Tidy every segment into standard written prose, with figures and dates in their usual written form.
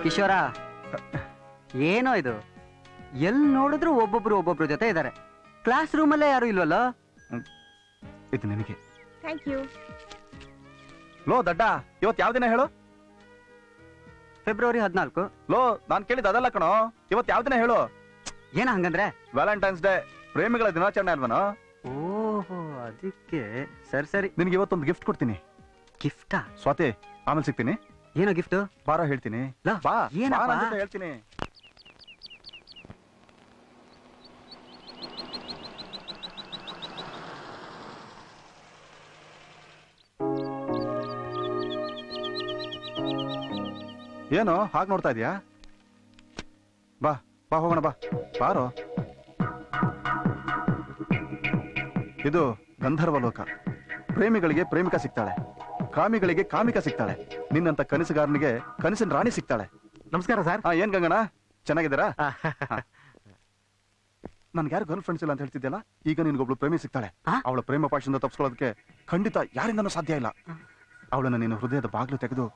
ಕಿಶೋರ, ಏನೋ ಇದು, ಎಲ್ಲಿ ನೋಡಿದ್ರು ಒಬ್ಬೊಬ್ರು ಜೊತೆ ಇದ್ದಾರೆ. ಕ್ಲಾಸ್ ರೂಮಲ್ಲೇ ಯಾರು ಇಲ್ವಲ್ಲ? ಇದು ನಿನಗೆ. Thank you. ಲೋ ದಡ್ಡ, ಇವತ್ತು ಯಾವ ದಿನ ಹೇಳು? ಫೆಬ್ರವರಿ 14. ಲೋ, ನಾನ್ ಕೇಳಿದ ಅದಲ್ಲ ಕಣೋ, ಇವತ್ತು ಯಾವ ದಿನ ಹೇಳು? ಏನ ಹಂಗಂದ್ರೆ? ವ್ಯಾಲೆಂಟೈನ್ಸ್ ಡೇ, ಪ್ರೇಮಿಗಳ ದಿನಾಚರಣೆ ಅಲ್ವನೋ? ಓಹೋ, ಅದಕ್ಕೆ. ಸರಿ ಸರಿ, ನಿನ್ಗೆ ಇವತ್ತೊಂದು ಗಿಫ್ಟ್ ಕೊಡ್ತೀನಿ. ಗಿಫ್ಟಾ? ಸ್ವಾತಿ, ಆಮೇಲೆ ಸಿಗ್ತೀನಿ. ಏನೋ ಗಿಫ್ಟ್? ಬಾರೋ ಹೇಳ್ತೀನಿ. ಬಾ, ಹೇಳ್ತೀನಿ. ಏನು ಹಾಗೆ ನೋಡ್ತಾ ಇದೀಯಾ? ಬಾ ಬಾ, ಹೋಗೋಣ ಬಾ. ಬಾರೋ. ಇದು ಗಂಧರ್ವ ಲೋಕ. ಪ್ರೇಮಿಗಳಿಗೆ ಪ್ರೇಮಿಕ ಸಿಗ್ತಾಳೆ, ಕಾಮಿಗಳಿಗೆ ಕಾಮಿಕ ಸಿಗ್ತಾಳೆ, ನಿನ್ನಂತ ಕನಸುಗಾರನಿಗೆ ಕನಸಿನ ರಾಣಿ ಸಿಗ್ತಾಳೆ. ನಮಸ್ಕಾರ ಸರ್. ಏನ್ ಗಂಗಣ್ಣ, ಚೆನ್ನಾಗಿದ್ದೀರಾ? ನನ್ಗೆ ಯಾರು ಗರ್ಲ್ ಫ್ರೆಂಡ್ಸ್ ಇಲ್ಲ ಅಂತ ಹೇಳ್ತಿದ್ಯಲ್ಲ, ಈಗ ನಿನ್ಗೊಬ್ಳು ಪ್ರೇಮಿ ಸಿಗ್ತಾಳೆ. ಅವಳ ಪ್ರೇಮ ಪಾಶದಿಂದ ತಪ್ಪಿಸ್ಕೊಳ್ಳೋದಕ್ಕೆ ಖಂಡಿತ ಯಾರಿಂದನೂ ಸಾಧ್ಯ ಇಲ್ಲ. ಅವಳನ್ನ ನೀನು ಹೃದಯದ ಬಾಗ್ಲು ತೆಗೆದು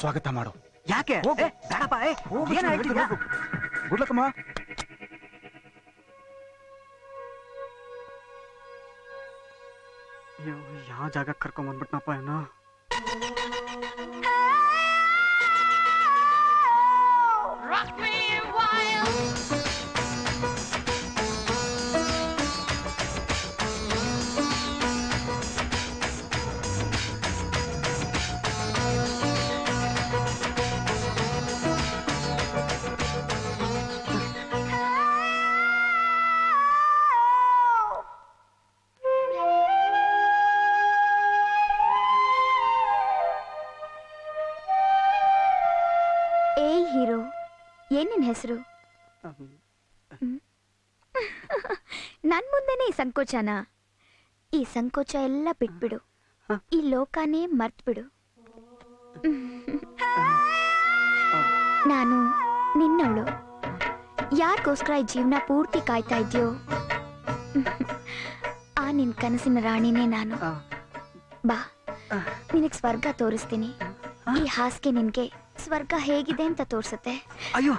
ಸ್ವಾಗತ ಮಾಡು. ಯಾಕೆ? ಗುಡ್ಲಕ್ಕಮ್ಮ. ಯಾವ ಜಾಗ ಕರ್ಕೊಂಡ್ ಬಂದ್ಬಿಟ್ನಪ್ಪ ಏನೋ. ಏನಿನ್ ಹೆಸರು? ನನ್ ಮುಂದೆನೆ ಈ ಸಂಕೋಚನ. ಈ ಸಂಕೋಚ ಎಲ್ಲ ಬಿಟ್ಬಿಡು, ಈ ಲೋಕನೇ ಮರ್ತ್ಬಿಡು. ನಾನು ನಿನ್ನವಳು. ಯಾರಿಗೋಸ್ಕರ ಈ ಜೀವನ ಪೂರ್ತಿ ಕಾಯ್ತಾ ಇದ್ಯೋ ಆ ನಿನ್ ಕನಸಿನ ರಾಣಿನೇ ನಾನು. ಬಾ, ನಿನಗ್ ಸ್ವರ್ಗ ತೋರಿಸ್ತೀನಿ. ಈ ಹಾಸಿಗೆ ನಿನ್ಗೆ ಸ್ವರ್ಗ ಹೇಗಿದೆ ಅಂತ ತೋರ್ಸುತ್ತೆ. ಅಯ್ಯೋ,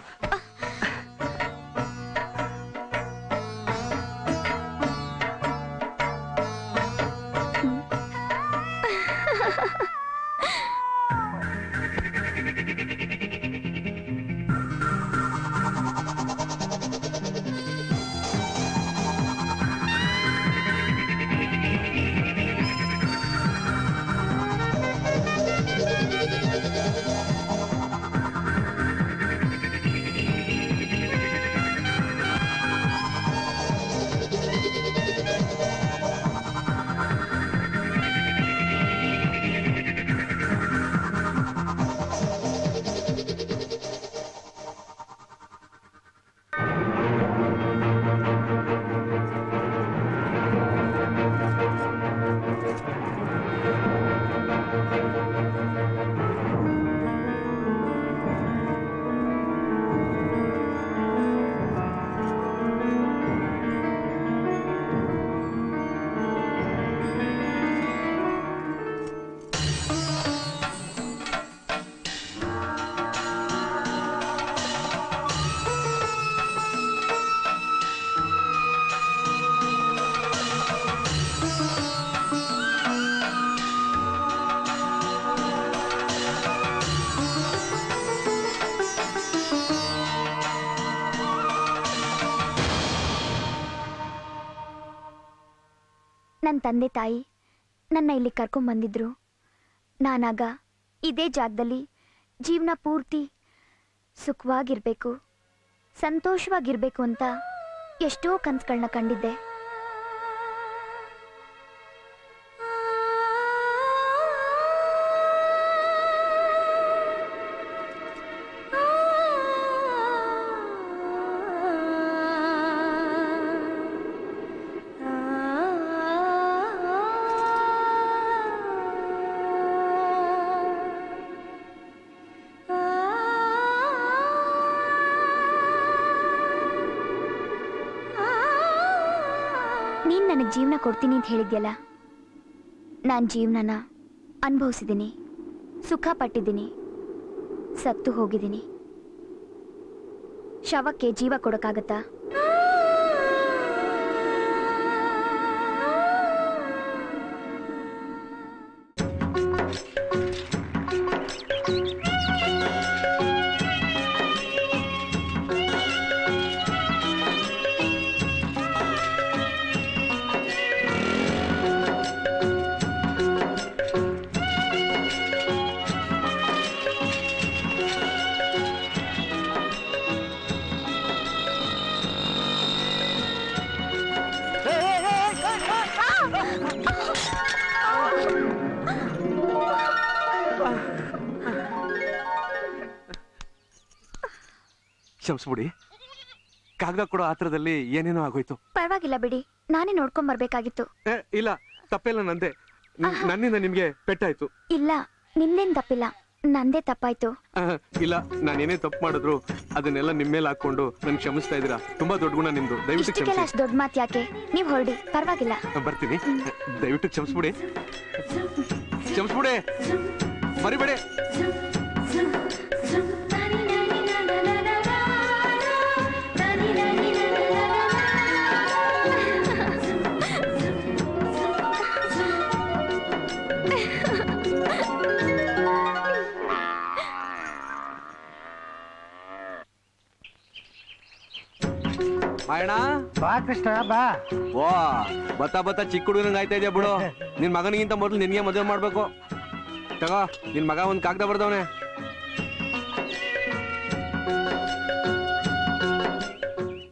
ನನ್ನ ತಂದೆ ತಾಯಿ ನನ್ನ ಇಲ್ಲಿ ಕರ್ಕೊಂಡ್ ಬಂದಿದ್ರು. ನಾನಾಗ ಇದೇ ಜಾಗದಲ್ಲಿ ಜೀವನ ಪೂರ್ತಿ ಸುಖವಾಗಿರ್ಬೇಕು, ಸಂತೋಷವಾಗಿರ್ಬೇಕು ಅಂತ ಎಷ್ಟೋ ಕನಸುಗಳನ್ನ ಕಂಡಿದ್ದೆ. ನೀನ್ ನನಗೆ ಜೀವನ ಕೊಡ್ತೀನಿ ಅಂತ ಹೇಳಿದ್ಯಲ್ಲ, ನಾನು ಜೀವನನ ಅನುಭವಿಸಿದ್ದೀನಿ, ಸುಖ ಪಟ್ಟಿದ್ದೀನಿ, ಸತ್ತು ಹೋಗಿದ್ದೀನಿ. ಶವಕ್ಕೆ ಜೀವ ಕೊಡಕ್ಕಾಗತ್ತಾ? ಕ್ಷಮಿಸ್ಬಿಡಿ, ಕಾಗದ ಕೊಡೋ ಆತ್ರದಲ್ಲಿ ಏನೇನೋ ಆಗೋಯ್ತು. ಪರವಾಗಿಲ್ಲ ಬಿಡಿ, ನಾನೇ ನೋಡ್ಕೊಂಡ್ ಬರ್ಬೇಕಾಗಿತ್ತು. ಇಲ್ಲ, ತಪ್ಪೆಲ್ಲ ನಂದೆ. ನನ್ನಿಂದ ನಿಮ್ಗೆ ಪೆಟ್ಟಾಯ್ತು. ಇಲ್ಲ, ನಿಮ್ದೇನ್ ತಪ್ಪಿಲ್ಲ, ನಂದೇ ತಪ್ಪಾಯ್ತು. ಇಲ್ಲ, ನಾನೇನೇ ತಪ್ಪು ಮಾಡಿದ್ರು ಅದನ್ನೆಲ್ಲ ನಿಮ್ಮ ಮೇಲೆ ಹಾಕೊಂಡು ನನ್ ಕ್ಷಮಿಸ್ತಾ ಇದೀರಾ. ತುಂಬಾ ದೊಡ್ಡ ಗುಣ ನಿಮ್ದು. ದಯವಿಟ್ಟು ಕ್ಷಮಿಸಿ. ಅಷ್ಟು ದೊಡ್ಡ ಮಾತು ಯಾಕೆ? ನೀವ್ ಹೊರಡಿ, ಪರವಾಗಿಲ್ಲ. ಬರ್ತೀನಿ. ದಯವಿಟ್ಟು ಕ್ಷಮಿಸ್ಬಿಡಿ, ಕ್ಷಮಿಸ್ಬಿಡಿ, ಮರಿಬೇಡಿ. ಮಾಯಣ್ಣ, ಬಾ ಕೃಷ್ಣ ಬಾ. ಓ ಬತ್ತ ಚಿಕ್ಕ ಹುಡುಗನಂಗ ಆಯ್ತಾ ಇದೆಯಾ ಬಿಡು. ನಿನ್ ಮಗನಿಗಿಂತ ಮೊದಲು ನಿನ್ಗೆ ಮದುವೆ ಮಾಡ್ಬೇಕು. ತಗೋ, ನಿನ್ ಮಗ ಒಂದ್ ಕಾಗದ ಬರ್ದವನೆ.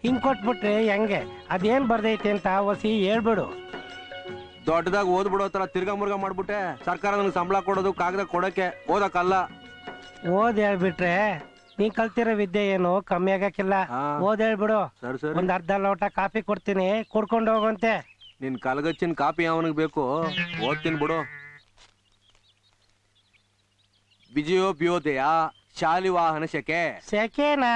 ಹಿಂಗ್ ಕೊಟ್ಬಿಟ್ರೆ ಹೆಂಗೆ? ಅದೇನ್ ಬರ್ದೈತೆ ಅಂತ ಹೊಸಿ ಹೇಳ್ಬಿಡು. ದೊಡ್ಡದಾಗ ಓದ್ಬಿಡೋ ತರ ತಿರ್ಗಾ ಮುರ್ಗಾ ಮಾಡ್ಬಿಟ್ಟೆ. ಸರ್ಕಾರ ನನಗೆ ಸಂಬಳ ಕೊಡೋದು ಕಾಗದ ಕೊಡಕ್ಕೆ, ಓದಕ್ಕಲ್ಲ. ಓದ್ ಹೇಳ್ಬಿಟ್ರೆ ನೀ ಕಲ್ತಿರೋ ವಿದ್ಯೆ ಏನು ಕಮ್ಮಿ ಆಗಕ್ಕಿಲ್ಲ. ಓದ್ ಹೇಳ್ಬಿಡು. ಸರಿ, ಒಂದ್ ಅರ್ಧ ಲೋಟ ಕಾಫಿ ಕೊಡ್ತೀನಿ, ಕುಡ್ಕೊಂಡು ಹೋಗಂತೆ. ನಿನ್ ಕಲಗಚ್ಚಿನ ಕಾಪಿ ಅವನಿಗೆ ಬೇಕು. ಓದ್ತೀನಿ ಬಿಡು. ವಿಜಯೋಭ್ಯೋದಯ ಶಾಲಿ ವಾಹನ ಶಕೆ. ಸೆಕೆನಾ?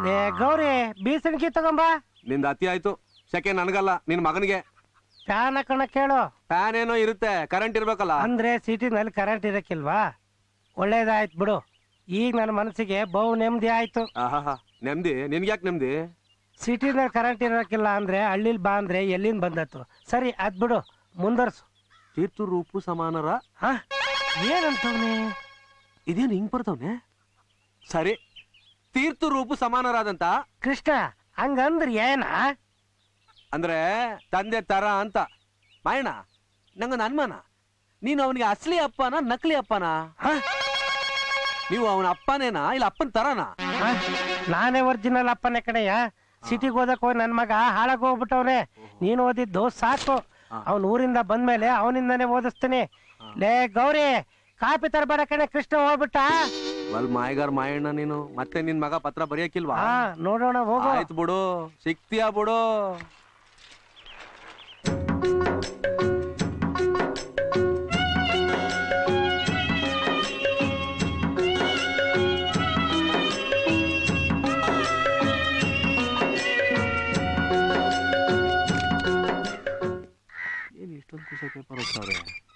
ಲೇ ಗೌರಿ, ಬೀಸಣಿಗೆ ತಗೊಂಬ. ನಿಂದ ಅತಿ ಆಯ್ತು. ಶಕೆ ನನ್ಗಲ್ಲ, ನಿನ್ ಮಗನಿಗೆ. ಫ್ಯಾನ್ ಹಾಕೋಣ ಕೇಳು. ಫ್ಯಾನ್ ಏನೋ ಇರುತ್ತೆ, ಕರೆಂಟ್ ಇರ್ಬೇಕಲ್ಲ. ಅಂದ್ರೆ ಸಿಟಿನಲ್ಲಿ ಕರೆಂಟ್ ಇರಕ್ಕಿಲ್ವಾ? ಒಳ್ಳೇದಾಯ್ತು ಬಿಡು. ಈಗ ನನ್ನ ಮನಸ್ಸಿಗೆ ಬಹು ನೆಮ್ಮದಿ ಆಯ್ತು. ನೆಮ್ಮದಿ? ನಿನ್ಗ್ಯಾಕ್ ನೆಮ್ಮದಿ? ಸಿಟಿನಲ್ಲಿ ಕರೆಂಟ್ ಇರಕ್ಕಿಲ್ಲ ಅಂದ್ರೆ ಹಳ್ಳಿಲ್ ಬಾ ಅಂದ್ರೆ ಎಲ್ಲಿಂದ ಬಂದತ್ತು? ಸರಿ ಅದ್ ಬಿಡು, ಮುಂದರ್ಸು. ತೀರ್ಥ ರೂಪು ಸಮಾನರ. ಏನಂತವ್ನೆ? ಇದೇನು ಹಿಂಗ್ ಬರ್ತವ್ನೆ? ಸರಿ, ತೀರ್ಥ ರೂಪು ಸಮಾನರಾದಂತ. ಕೃಷ್ಣ, ಹಂಗಂದ್ರ ಏನ? ಅಂದ್ರೆ ತಂದೆ ತರ ಅಂತ. ಮಾಯಣ್ಣ, ನಂಗೊಂದು ಅನುಮಾನ. ನೀನು ಅವನಿಗೆ ಅಸಲಿ ಅಪ್ಪನ ನಕಲಿ ಅಪ್ಪನ? ನೀವು ಅವನ ಅಪ್ಪನೇನಾ ಇಲ್ಲ ಅಪ್ಪನ ತರನಾ? ನಾನೇ ಒರಿಜಿನಲ್ ಅಪ್ಪನೇ ಕಡೆಯ. ಸಿಟಿಗೆ ಓದಕ್ ಹೋಗಿ ನನ್ ಮಗ ಹಾಳಾಗ ಹೋಗ್ಬಿಟ್ಟವ್ರೆ. ನೀನು ಓದಿದ್ದು ಸಾಕು. ಅವನ್ ಊರಿಂದ ಬಂದ್ಮೇಲೆ ಅವನಿಂದಾನೇ ಓದಿಸ್ತೀನಿ. ಲೇ ಗೌರಿ, ಕಾಪಿ ತರಬೇಡ ಕಣೆ, ಕೃಷ್ಣ ಹೋಗ್ಬಿಟ್ಟ. ಬಲ್ ಮಾಯಗಾರ್ ಮಾಯಣ್ಣ ನೀನು. ಮತ್ತೆ ನಿನ್ ಮಗ ಪತ್ರ ಬರೆಯಕ್ಕಿಲ್ವಾ? ನೋಡೋಣ, ಹೋಗು. ಆಯ್ತು ಬಿಡು, ಸಿಕ್ತಿಯಾ ಬಿಡು.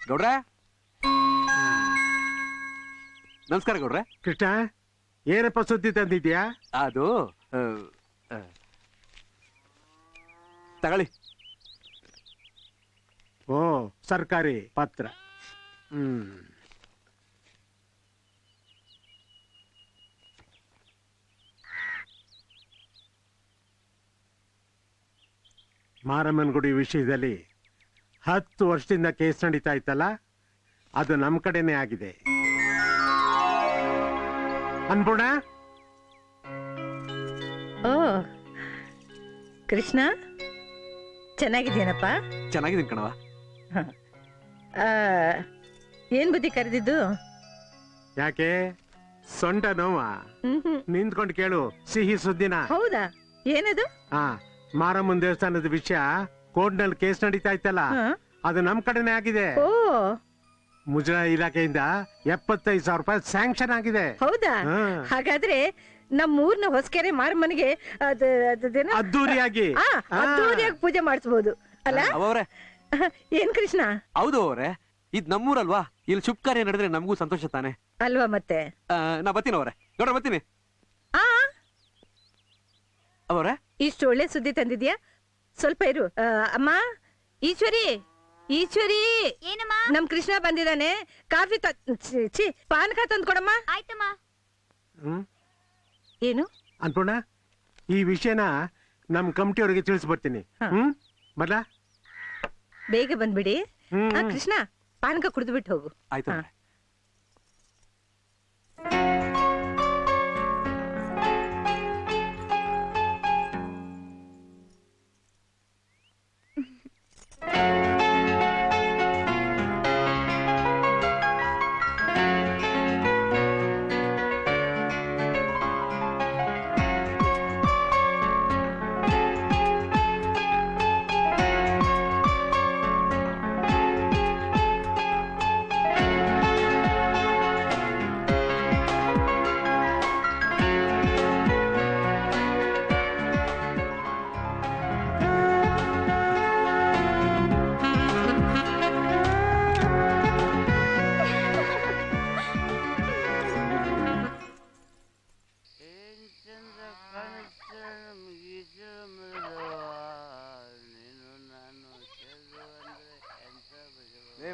ಗೌಡ್ರೆ, ನಮಸ್ಕಾರ ಗೌಡ್ರೆ. ಕೃಷ್ಣ, ಏನಪ್ಪ ಸುದ್ದಿ ತಂದಿದ್ಯಾ? ಅದು ತಗೊಳ್ಳಿ. ಓ, ಸರ್ಕಾರಿ ಪತ್ರ. ಮಾರಮ್ಮನ ಗುಡಿ ವಿಷಯದಲ್ಲಿ 10 ವರ್ಷದಿಂದ ಕೇಸ್ ನಡೀತಾ ಇತ್ತಲ್ಲ, ಅದು ನಮ್ ಕಡೆನೆ ಆಗಿದೆ. ಅನ್ಪೂರ್ಣ. ಓ ಕೃಷ್ಣ, ಚೆನ್ನಾಗಿದ್ದೀನಪ್ಪ? ಚೆನ್ನಾಗಿದ್ದೀನಿ ಕಣವ. ಏನ್ ಬುದ್ಧಿ ಕರೆದಿದ್ದು? ಯಾಕೆ, ಸೊಂಟ ನೋವಾ? ನಿಂತ್ಕೊಂಡು ಕೇಳು ಸಿಹಿ ಸುದ್ದಿನ. ಹೌದಾ? ಏನದು? ಮಾರಮ್ಮನ ದೇವಸ್ಥಾನದ ವಿಷಯ ಕೋರ್ಟ್ನಲ್ಲಿ ಕೇಸ್ ನಡೀತಾ ಇತ್ತಲ್ಲ, ಅದು ನಮ್ ಕಡೆನೆ ಆಗಿದೆ. ಓ, ಮುಜರಾಯಿ ಇಲಾಖೆಯಿಂದ 75,000 ರೂಪಾಯಿ ಸ್ಯಾಂಕ್ಷನ್ ಆಗಿದೆ. ಹೌದಾ? ಹಾಗಾದ್ರೆ ನಮ್ಮ ಊರ್ನ ಹೊಸಕೆರೆ ಮಾರಮ್ಮನಿಗೆ ಅದ್ದೂರಿಯಾಗಿ ಪೂಜೆ ಮಾಡಿಸಬಹುದು ಅಲ್ಲ? ಅವರೇ, ಏನ್ ಕೃಷ್ಣ? ಹೌದು ಅವರೇ, ಇದ್ ನಮ್ಮೂರಲ್ವಾ, ಇಲ್ಲಿ ಶುಭ ಕಾರ್ಯ ನಡೆದ್ರೆ ನಮಗೂ ಸಂತೋಷ ತಾನೆ ಅಲ್ವಾ? ಮತ್ತೆ ನಾ ಬರ್ತೀನಿ ಅವರೇ. ಗೌಡ್ರ ಬರ್ತೀನಿ. ಅವರೇ ಇಷ್ಟು ಒಳ್ಳೆ ಸುದ್ದಿ ತಂದಿದ್ಯಾ? ಸ್ವಲ್ಪ ಇರು. ಅಮ್ಮ ಈಶ್ವರಿ, ಈಶ್ವರಿ, ಏನಮ್ಮ? ನಮ್ ಕೃಷ್ಣ ಬಂದಿದ್ದಾನೆ. ಕಾಫಿ ಪಾನಕ ತಂದ್ಕೊಡಮ್ಮ. ಆಯ್ತಮ್ಮ. ಏನು ಅನ್ಪೂರ್ಣ, ಈ ವಿಷಯನ ನಮ್ ಕಮಿಟಿಯವರಿಗೆ ತಿಳಿಸ್ಬರ್ತೀನಿ. ಮಲ್ಲ ಬೇಗ ಬಂದ್ಬಿಡಿ. ಕೃಷ್ಣ, ಪಾನಕ ಕುಡಿದು ಬಿಟ್ಟು ಹೋಗು. ಆಯ್ತು.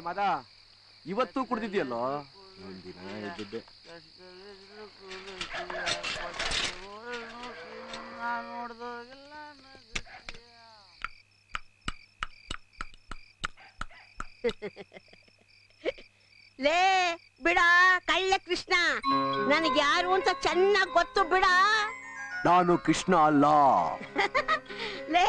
ಮದ ಇವತ್ತು ಕುಡ್ದಿದ್ಯಲ್ಲೋ? ಲೇ ಬಿಡ ಕಳ್ಳ ಕೃಷ್ಣ, ನನಗೆ ಯಾರು ಅಂತ ಚೆನ್ನಾಗಿ ಗೊತ್ತು ಬಿಡ. ನಾನು ಕೃಷ್ಣ ಅಲ್ಲ. ಲೇ,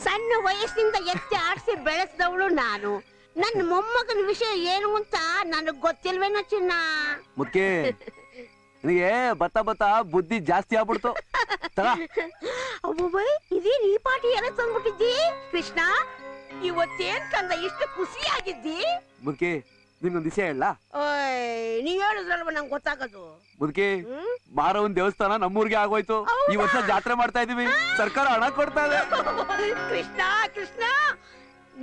ಸಣ್ಣ ವಯಸ್ಸಿನಿಂದ ಎತ್ತಿ ಆಡಿಸಿ ಬೆಳೆಸಿದವಳು ನಾನು. ನನ್ನ ಮೊಮ್ಮಗನ ವಿಷಯ ಏನು ಅಂತ ನನಗ್ ಗೊತ್ತಿಲ್ವೇನೋ ಚಿನ್ನ. ಮುದ್ಕೆ, ನಿನಗೆ ಬತ್ತ ಬತ್ತ ಬುದ್ಧಿ ಜಾಸ್ತಿ ಆಗ್ಬಿಡ್ತು. ಅವ್ವ, ಇದೇನ್ ಈ ಪಾಟಿ ಎಲ್ಲ ತಂದ್ಬಿಟ್ಟಿದ್ದಿ ಕೃಷ್ಣ? ಇವತ್ತೇನ್ ಕಂದ ಇಷ್ಟು ಖುಷಿಯಾಗಿದ್ದಿ? ಮುದ್ಕೆ, ನಿನ್ಗೊಂದ್ ವಿಷಯ ಹೇಳ. ನೀವ್ ಹೇಳಿದ್ರಲ್ವ ನಂಗೆ ಗೊತ್ತಾಗೋದು. ಮುದ್ಕೆ, ಮಾರವನ್ ದೇವಸ್ಥಾನ ನಮ್ಮೂರ್ಗೆ ಆಗೋಯ್ತು. ಈ ವರ್ಷ ಜಾತ್ರೆ ಮಾಡ್ತಾ ಇದೀವಿ. ಸರ್ಕಾರ ಹಣ ಕೊಡ್ತಾ ಇದೆ. ಕೃಷ್ಣ ಕೃಷ್ಣ,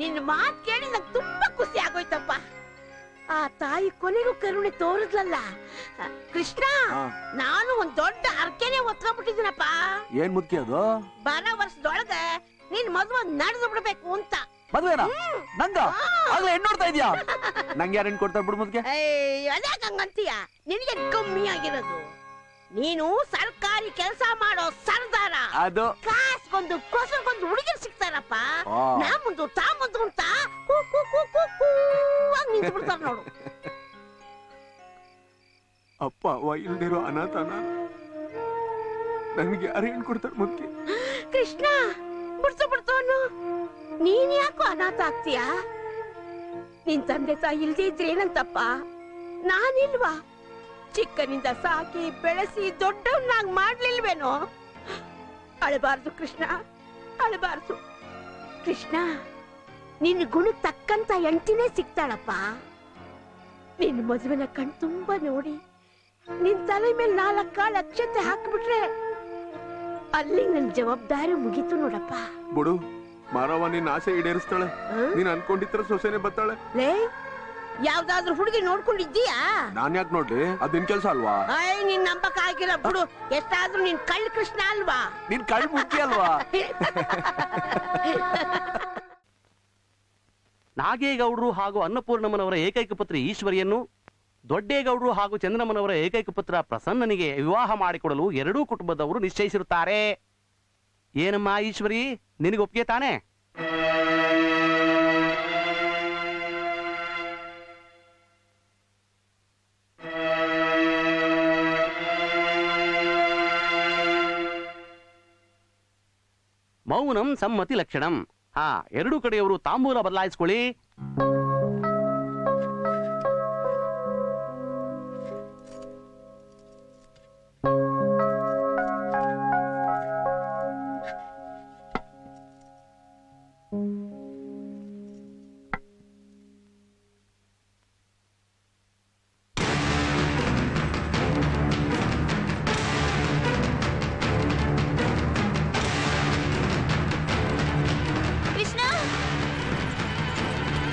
ನಿನ್ನ ಮಾತ್ ಕೇಳಿ ನಂಗೆ ತುಂಬಾ ಖುಷಿ ಆಗೋಯ್ತಪ್ಪ. ಆ ತಾಯಿ ಕೊನೆಗೂ ಕರುಣೆ ತೋರಿದ್ಲಲ್ಲ ಕೃಷ್ಣ. ನಾನು ಒಂದ್ ದೊಡ್ಡ ಅರ್ಕೆನೆ ಒತ್ಕೊಂಡ್ಬಿಟ್ಟಿದ್ದೀನಪ್ಪ. ಏನ್ ಮುದ್ಕೆ ಅದು? ಬರೋ ವರ್ಷದೊಳಗೆ ನಿನ್ ಮದುವೆ ನಡೆದು ಬಿಡ್ಬೇಕು ಅಂತ. ಮದ್ವೆನಾ? ನಂಗ ಆಗ್ಲೇ ಹೆಣ್ಣು ನೋಡ್ತಾ ಇದೀಯಾ? ನಂಗೆ ಯಾರು ಹೆಣ್ಣು ಕೊಡ್ತಾರೆ ಬಿಡು ಮುದ್ಕೆ. ಅದ್ಯಾಕ ಹಂಗಂತೀಯ? ನಿನಗೆ ಕಮ್ಮಿ ಆಗಿರೋದು. ನೀನು ಸರ್ಕಾರಿ ಕೆಲಸ ಮಾಡೋ ಸರ್ದಾರ. ಅದು ಕಾಸ್ಗೊಂದು ಕೊಸಗೊಂದು ಹುಡುಗಿರು ಸಿಗ್ತಾರಪ್ಪ. ನಾ ಮುಂದು ತಾ ಮುಂದು ಅಂತ ನಿಂತು ಬಿಡ್ತಾರ ನೋಡು. ಅಪ್ಪ ಅವ್ವ ಇಲ್ದಿರೋ ಅನಾಥನ ನನ್ಗೆ ಯಾರು ಹೆಣ್ಣು ಕೊಡ್ತಾರೆ ಮುದ್ಕೆ? ಕೃಷ್ಣ, ಬಿಡ್ಸು ನೀನ್ ಯಾಕೋ ಅನಾಥ ಆಗ್ತೀಯ? ನಿನ್ ತಂದೆ ತಾಯಿ ಇಲ್ದೇ ಇದ್ರೆ ಏನಂತಪ್ಪ? ನಾನಿಲ್ವಾ? ಚಿಕ್ಕನಿಂದ ಸಾಕಿ ಬೆಳೆಸಿ ದೊಡ್ಡವನ್ನಾಗ್ ಮಾಡ್ಲಿಲ್ವೇನೋ? ಅಳಬಾರ್ದು ಕೃಷ್ಣ, ಅಳಬಾರ್ದು. ಕೃಷ್ಣ, ನಿನ್ನ ಗುಣಕ್ಕೆ ತಕ್ಕಂತ ಹೆಂಡತಿನೇ ಸಿಗ್ತಾಳಪ್ಪ. ನಿನ್ನ ಮದುವೆನ ಕಣ್ ತುಂಬಾ ನೋಡಿ ನಿನ್ ತಲೆ ಮೇಲೆ 4 ಕಾಳು ಅಕ್ಷತೆ ಹಾಕ್ಬಿಟ್ರೆ ಅಲ್ಲಿ ನನ್ ಜವಾಬ್ದಾರಿ ಮುಗೀತು ನೋಡಪ್ಪ. ಬಿಡು, ಮಾರವ್ವ ನಿನ್ನ ಆಸೆ ಈಡೇರಿಸ್ತಾಳೆ. ನೀನ್ ಅನ್ಕೊಂಡಿದ್ರ ಸೊಸೆನೆ ಬರ್ತಾಳೆ. ಲೇ, ಯಾವ್ದಾದ್ರು ಹುಡುಗಿ ನೋಡ್ಕೊಂಡಿದ್ದೀಯಾ? ನಾನ್ ಯಾಕೆ ನೋಡ್ಲಿ? ಅದ್ ನಿನ್ ಕೆಲ್ಸ ಅಲ್ವಾ? ನಿನ್ ನಂಬಕ್ ಆಗಿಲ್ಲ ಬಿಡು. ಎಷ್ಟಾದ್ರೂ ನಿನ್ ಕಳ್ಳ ಕೃಷ್ಣ ಅಲ್ವಾ? ನಿನ್ ಕಳ್ ಮುಖ್ಯ ಅಲ್ವಾ? ನಾಗೇಗೌಡರು ಹಾಗೂ ಅನ್ನಪೂರ್ಣಮ್ಮನವರ ಏಕೈಕ ಪುತ್ರಿ ಈಶ್ವರಿಯನ್ನು ದೊಡ್ಡೇಗೌಡರು ಹಾಗೂ ಚಂದ್ರಮ್ಮನವರ ಏಕೈಕ ಪುತ್ರ ಪ್ರಸನ್ನನಿಗೆ ವಿವಾಹ ಮಾಡಿಕೊಡಲು ಎರಡೂ ಕುಟುಂಬದವರು ನಿಶ್ಚಯಿಸಿರುತ್ತಾರೆ. ಏನಮ್ಮ ಈಶ್ವರಿ, ನಿನಗೆ ಒಪ್ಪಿಗೆ ತಾನೆ? ಮೌನಂ ಸಮ್ಮತಿ ಲಕ್ಷಣಂ. ಎರಡೂ ಕಡೆಯವರು ತಾಂಬೂಲ ಬದಲಾಯಿಸ್ಕೊಳ್ಳಿ.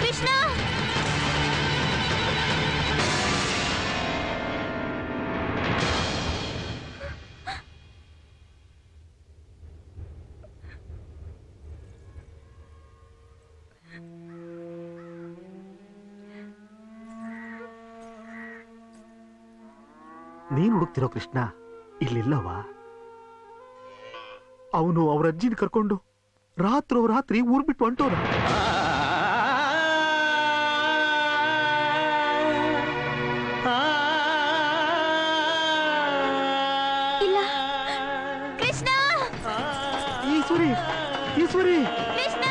ಕೃಷ್ಣ ನೀನ್ ಹುಡುಕ್ತಿರೋ ಕೃಷ್ಣ ಇಲ್ಲಿಲ್ಲವಾ? ಅವನು ಅವ್ರ ಅಜ್ಜಿನ ಕರ್ಕೊಂಡು ರಾತ್ರಿ ಊರ್ ಬಿಟ್ಟು ಹೊಂಟೋನ. ಇಲ್ಲ ಕೃಷ್ಣ, ಈಶ್ವರಿ ಈಶ್ವರಿ ಕೃಷ್ಣ,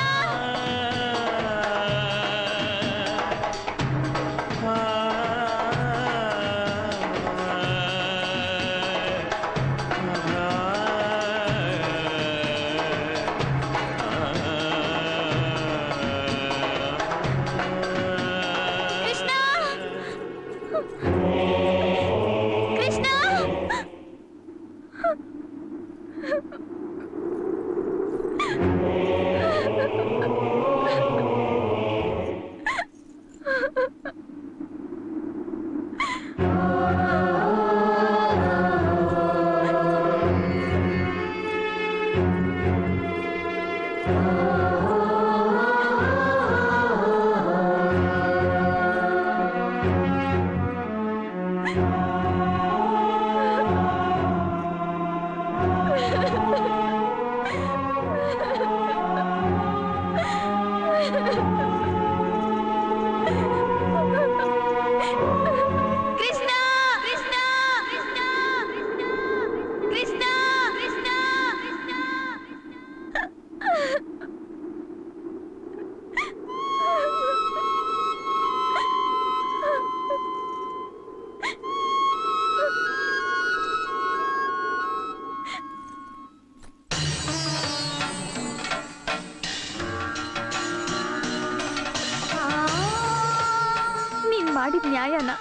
ಮಾಡಿದ ನ್ಯಾಯನ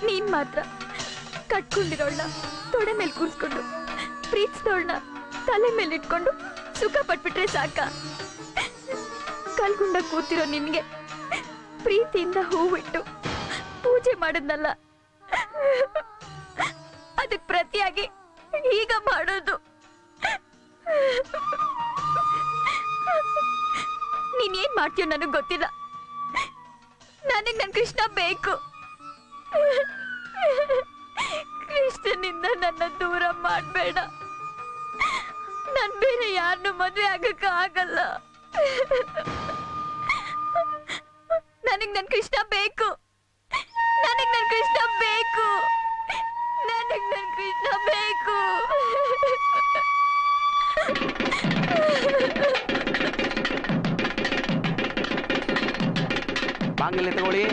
ನೀನ್ ಮಾತ್ರ ಕಟ್ಕೊಂಡಿರೋಳ್ನ ತೊಡೆ ಮೇಲೆ ಕೂರ್ಸ್ಕೊಂಡು ಪ್ರೀತಿಸಿದೋಳ್ನ ತಲೆ ಮೇಲೆ ಇಟ್ಕೊಂಡು ಸುಖ ಪಟ್ಬಿಟ್ರೆ ಸಾಕ? ಕಲ್ಗುಂಡ ಕೂತಿರೋ ನಿನ್ಗೆ ಪ್ರೀತಿಯಿಂದ ಹೂವಿಟ್ಟು ಪೂಜೆ ಮಾಡಿದ್ನಲ್ಲ, ಅದಕ್ ಪ್ರತಿಯಾಗಿ ಈಗ ಮಾಡೋದು? ನೀನ್ ಏನ್ ಮಾಡ್ತೀಯೋ ನನಗ್ ಗೊತ್ತಿಲ್ಲ. ನನಗೆ ನನ್ ಕೃಷ್ಣ ಬೇಕು. ಕೃಷ್ಣನಿಂದ ನನ್ನ ದೂರ ಮಾಡಬೇಡ. ನಾನ್ ಬೇರೆ ಯಾರನ್ನು ಮದುವೆ ಆಗಕ್ಕ ಆಗಲ್ಲ. ನನಗೆ ನನ್ ಕೃಷ್ಣ ಬೇಕು. ನನಗೆ ನನ್ ಕೃಷ್ಣ ಬೇಕು. ನನಗೆ ನನ್ ಕೃಷ್ಣ ಬೇಕು. ಮಾಂಗಲ್ಯ ತಗೊಳ್ಳಿ.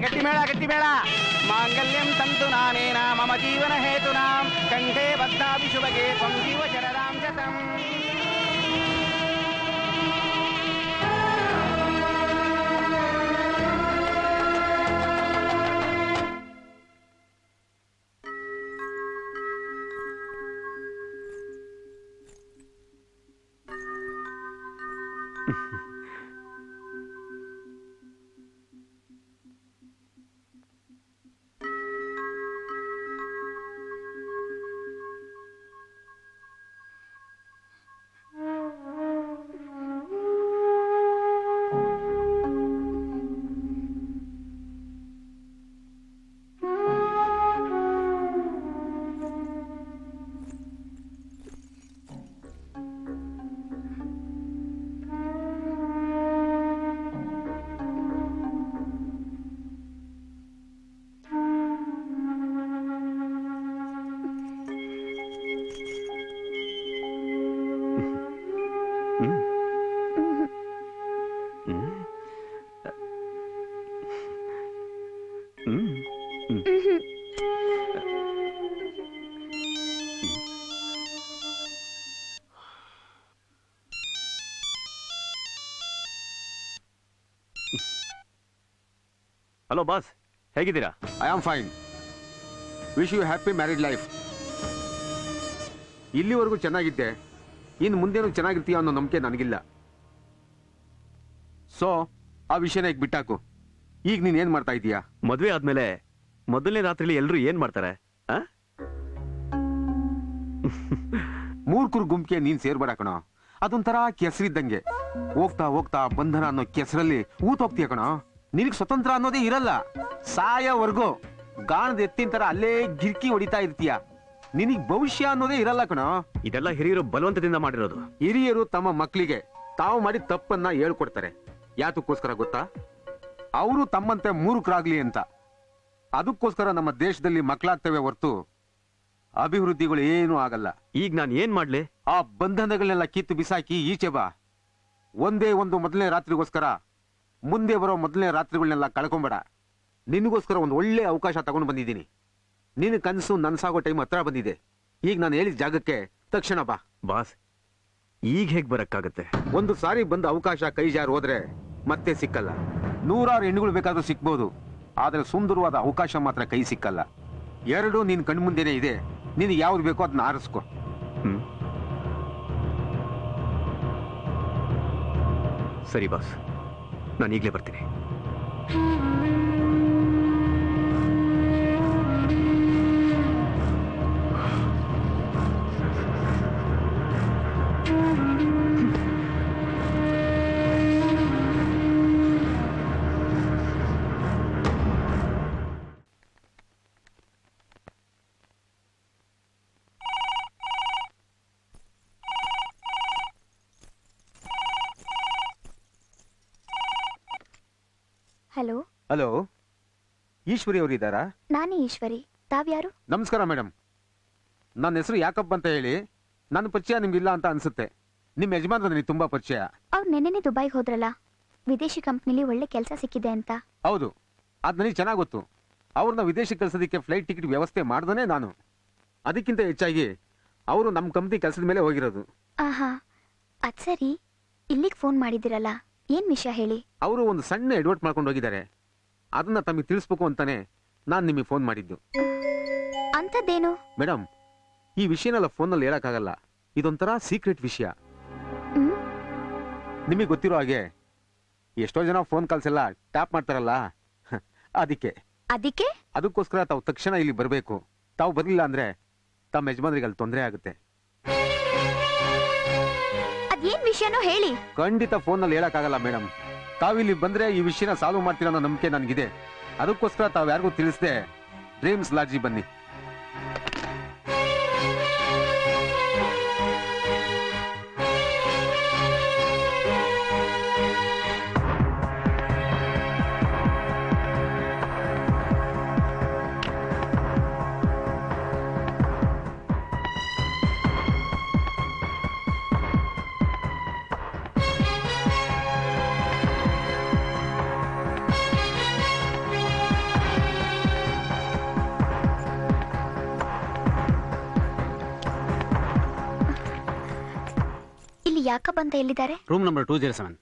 ಗಟ್ಟಿ ಮೇಳ. ಮಾಂಗಲ್ಯಂ ತಂತು ನಾನೇನ ಮಮ ಜೀವನ ಹೇತುನಾಂ ಕಂಠೆ ಬದ್ಧಾಭಿ ಶುಭಗೆ ತ್ವಂ ಜೀವ ಶರದಾಂ ಶತಂ. ಹಲೋ ಬಾಸ್, ಹೇಗಿದ್ದೀರಾ? I am fine. Wish you happy married life. ಇಲ್ಲಿವರೆಗೂ ಚೆನ್ನಾಗಿದ್ದೆ, ಇನ್ನು ಮುಂದೇನು ಚೆನ್ನಾಗಿರ್ತೀಯ ಅನ್ನೋ ನಂಬಿಕೆ ನನಗಿಲ್ಲ. ಸೊ ಆ ವಿಷಯನ ಈಗ ಬಿಟ್ಟಾಕು. ಈಗ ನೀನ್ ಏನ್ ಮಾಡ್ತಾ ಇದೀಯಾ? ಮದುವೆ ಆದ್ಮೇಲೆ ಮೊದಲನೇ ರಾತ್ರಿಲಿ ಎಲ್ರು ಏನ್ ಮಾಡ್ತಾರೆ? ಮೂರ್ಖರು ಗುಂಪಿಗೆ ನೀನ್ ಸೇರ್ಬೇಡ ಕಣೋ. ಅದೊಂಥರ ಕೆಸರಿದ್ದಂಗೆ. ಹೋಗ್ತಾ ಹೋಗ್ತಾ ಬಂಧನ ಅನ್ನೋ ಕೆಸರಲ್ಲಿ ಊತ್ ಹೋಗ್ತೀಯ ಕಣೋ. ನಿನಗೆ ಸ್ವತಂತ್ರ ಅನ್ನೋದೇ ಇರಲ್ಲ. ಸಾಯೋವರೆಗೂ ಗಾಣದ ಎತ್ತಿನ ತರ ಅಲ್ಲೇ ಗಿರ್ಕಿ ಹೊಡಿತಾ ಇರ್ತೀಯ. ನಿನಗ್ ಭವಿಷ್ಯ ಅನ್ನೋದೇ ಇರಲ್ಲ ಕಣೋ. ಇದೆಲ್ಲ ಹಿರಿಯರು ಬಲವಂತದಿಂದ ಮಾಡಿರೋದು. ಹಿರಿಯರು ತಮ್ಮ ಮಕ್ಕಳಿಗೆ ತಾವು ಮಾಡಿದ ತಪ್ಪನ್ನ ಹೇಳ್ಕೊಡ್ತಾರೆ. ಯಾತಕ್ಕೋಸ್ಕರ ಗೊತ್ತಾ? ಅವರು ತಮ್ಮಂತೆ ಮೂರ್ಖರಾಗ್ಲಿ ಅಂತ. ಅದಕ್ಕೋಸ್ಕರ ನಮ್ಮ ದೇಶದಲ್ಲಿ ಮಕ್ಕಳಾಗ್ತವೆ ಹೊರ್ತು ಅಭಿವೃದ್ಧಿಗಳು ಏನೂ ಆಗಲ್ಲ. ಈಗ ನಾನು ಏನ್ ಮಾಡ್ಲಿ? ಆ ಬಂಧನಗಳನ್ನೆಲ್ಲ ಕಿತ್ತು ಬಿಸಾಕಿ ಈಚೆ ಬಾ. ಒಂದೇ ಒಂದು ಮೊದಲನೇ ರಾತ್ರಿಗೋಸ್ಕರ ಮುಂದೆ ಬರೋ ಮೊದಲನೇ ರಾತ್ರಿಗಳನ್ನೆಲ್ಲ ಕಳ್ಕೊಂಬೇಡ. ನಿನಗೋಸ್ಕರ ಒಂದು ಒಳ್ಳೆ ಅವಕಾಶ ತಗೊಂಡು ಬಂದಿದ್ದೀನಿ. ನಿನ್ನ ಕನಸು ನನ್ಸಾಗೋ ಟೈಮ್ ಹತ್ರ ಬಂದಿದೆ. ಈಗ ನಾನು ಹೇಳಿದ ಜಾಗಕ್ಕೆ ತಕ್ಷಣ ಬಾ. ಬಾಸ್, ಈಗ ಹೇಗ್ ಬರಕ್ಕಾಗತ್ತೆ? ಒಂದು ಸಾರಿ ಬಂದ ಅವಕಾಶ ಕೈ ಜಾರಿ ಹೋದ್ರೆ ಮತ್ತೆ ಸಿಕ್ಕಲ್ಲ. 100 ಹೆಣ್ಣುಗಳು ಬೇಕಾದ್ರೂ ಸಿಕ್ಬೋದು, ಆದ್ರೆ ಸುಂದರವಾದ ಅವಕಾಶ ಮಾತ್ರ ಕೈ ಸಿಕ್ಕಲ್ಲ. ಎರಡು ನಿನ್ ಕಣ್ಮುಂದೆನೇ ಇದೆ. ನಿನಗೆ ಯಾವ್ದು ಬೇಕೋ ಅದನ್ನ ಆರಿಸ್ಕೊ. ಸರಿ ಬಾಸ್, ನಾನು ಈಗಲೇ ಬರ್ತೀನಿ. ಹಲೋ. ಹಲೋ, ಈಶ್ವರಿ ಅವರು ಇದ್ದಾರಾ? ನಾನೇ ಈಶ್ವರಿ. ತಾವ್ಯಾರು? ನಮಸ್ಕಾರ ಮೇಡಮ್, ನನ್ನ ಹೆಸರು ಯಾಕಪ್ಪ ಅಂತ ಹೇಳಿ. ನನ್ನ ಪರಿಚಯ ನಿಮ್ಗಿಲ್ಲ ಅಂತ ಅನ್ಸುತ್ತೆ. ನಿಮ್ಮ ಯಜಮಾನ್ರು ನನಗೆ ತುಂಬಾ ಪರಿಚಯ. ಅವ್ರು ನೆನ್ನೆನೆ ದುಬೈಗೆ ಹೋದ್ರಲ್ಲ, ವಿದೇಶಿ ಕಂಪ್ನಿಲಿ ಒಳ್ಳೆ ಕೆಲಸ ಸಿಕ್ಕಿದೆ ಅಂತ. ಹೌದು, ಅದ್ ನನಗೆ ಚೆನ್ನಾಗಿ ಗೊತ್ತು. ಅವ್ರನ್ನ ವಿದೇಶಕ್ಕೆ ಕಳ್ಸೋದಕ್ಕೆ ಫ್ಲೈಟ್ ಟಿಕೆಟ್ ವ್ಯವಸ್ಥೆ ಮಾಡ್ದನೇ ನಾನು. ಅದಕ್ಕಿಂತ ಹೆಚ್ಚಾಗಿ ಅವರು ನಮ್ಮ ಕಂಪ್ನಿ ಕೆಲಸದ ಮೇಲೆ ಹೋಗಿರೋದು. ಆಹಾ, ಅದ್ ಸರಿ. ಇಲ್ಲಿಗೆ ಫೋನ್ ಮಾಡಿದಿರಲ್ಲ, ಏನ್ ವಿಷಯ ಹೇಳಿ? ಅವರು ಒಂದು ಸಣ್ಣ ಎಡ್ವರ್ಟ್ ಮಾಡ್ಕೊಂಡು ಹೋಗಿದ್ದಾರೆ. ಅದನ್ನ ತಮಗೆ ತಿಳಿಸ್ಬೇಕು ಅಂತಾನೆ ನಾನು ನಿಮಗೆ ಫೋನ್ ಮಾಡಿದ್ದು. ಅಂತದ್ದೇನು? ಮೇಡಮ್, ಈ ವಿಷಯನೆಲ್ಲ ಫೋನಲ್ಲಿ ಹೇಳಕ್ಕಾಗಲ್ಲ. ಇದೊಂಥರ ಸೀಕ್ರೆಟ್ ವಿಷಯ. ನಿಮಗೆ ಗೊತ್ತಿರೋ ಹಾಗೆ ಎಷ್ಟೋ ಜನ ಫೋನ್ ಕಾಲ್ಸ್ ಎಲ್ಲ ಟ್ಯಾಪ್ ಮಾಡ್ತಾರಲ್ಲ, ಅದಕ್ಕೋಸ್ಕರ ತಾವು ತಕ್ಷಣ ಇಲ್ಲಿ ಬರಬೇಕು. ತಾವು ಬರಲಿಲ್ಲ ಅಂದ್ರೆ ತಮ್ಮ ಯಜಮಾನ್ರಿಗೆ ಅಲ್ಲಿ ತೊಂದರೆ ಆಗುತ್ತೆ. ಅದೇನ್ ವಿಷಯನೋ ಹೇಳಿ. ಖಂಡಿತ ಫೋನಲ್ಲಿ ಹೇಳಕ್ಕಾಗಲ್ಲ ಮೇಡಮ್. ತಾವಿಲ್ಲಿ ಬಂದ್ರೆ ಈ ವಿಷಯನ ಸಾಲ್ವ್ ಮಾಡ್ತೀರ ಅನ್ನೋ ನಂಬಿಕೆ ನನಗಿದೆ. ಅದಕ್ಕೋಸ್ಕರ ತಾವು ಯಾರಿಗೂ ತಿಳಿಸದೆ ಡ್ರೀಮ್ಸ್ ಲಾಡ್ಜಿ ಬನ್ನಿ. ಯಾಕ ಬಂತ ಎಲ್ಲಿದ್ದಾರೆ? Room number 207.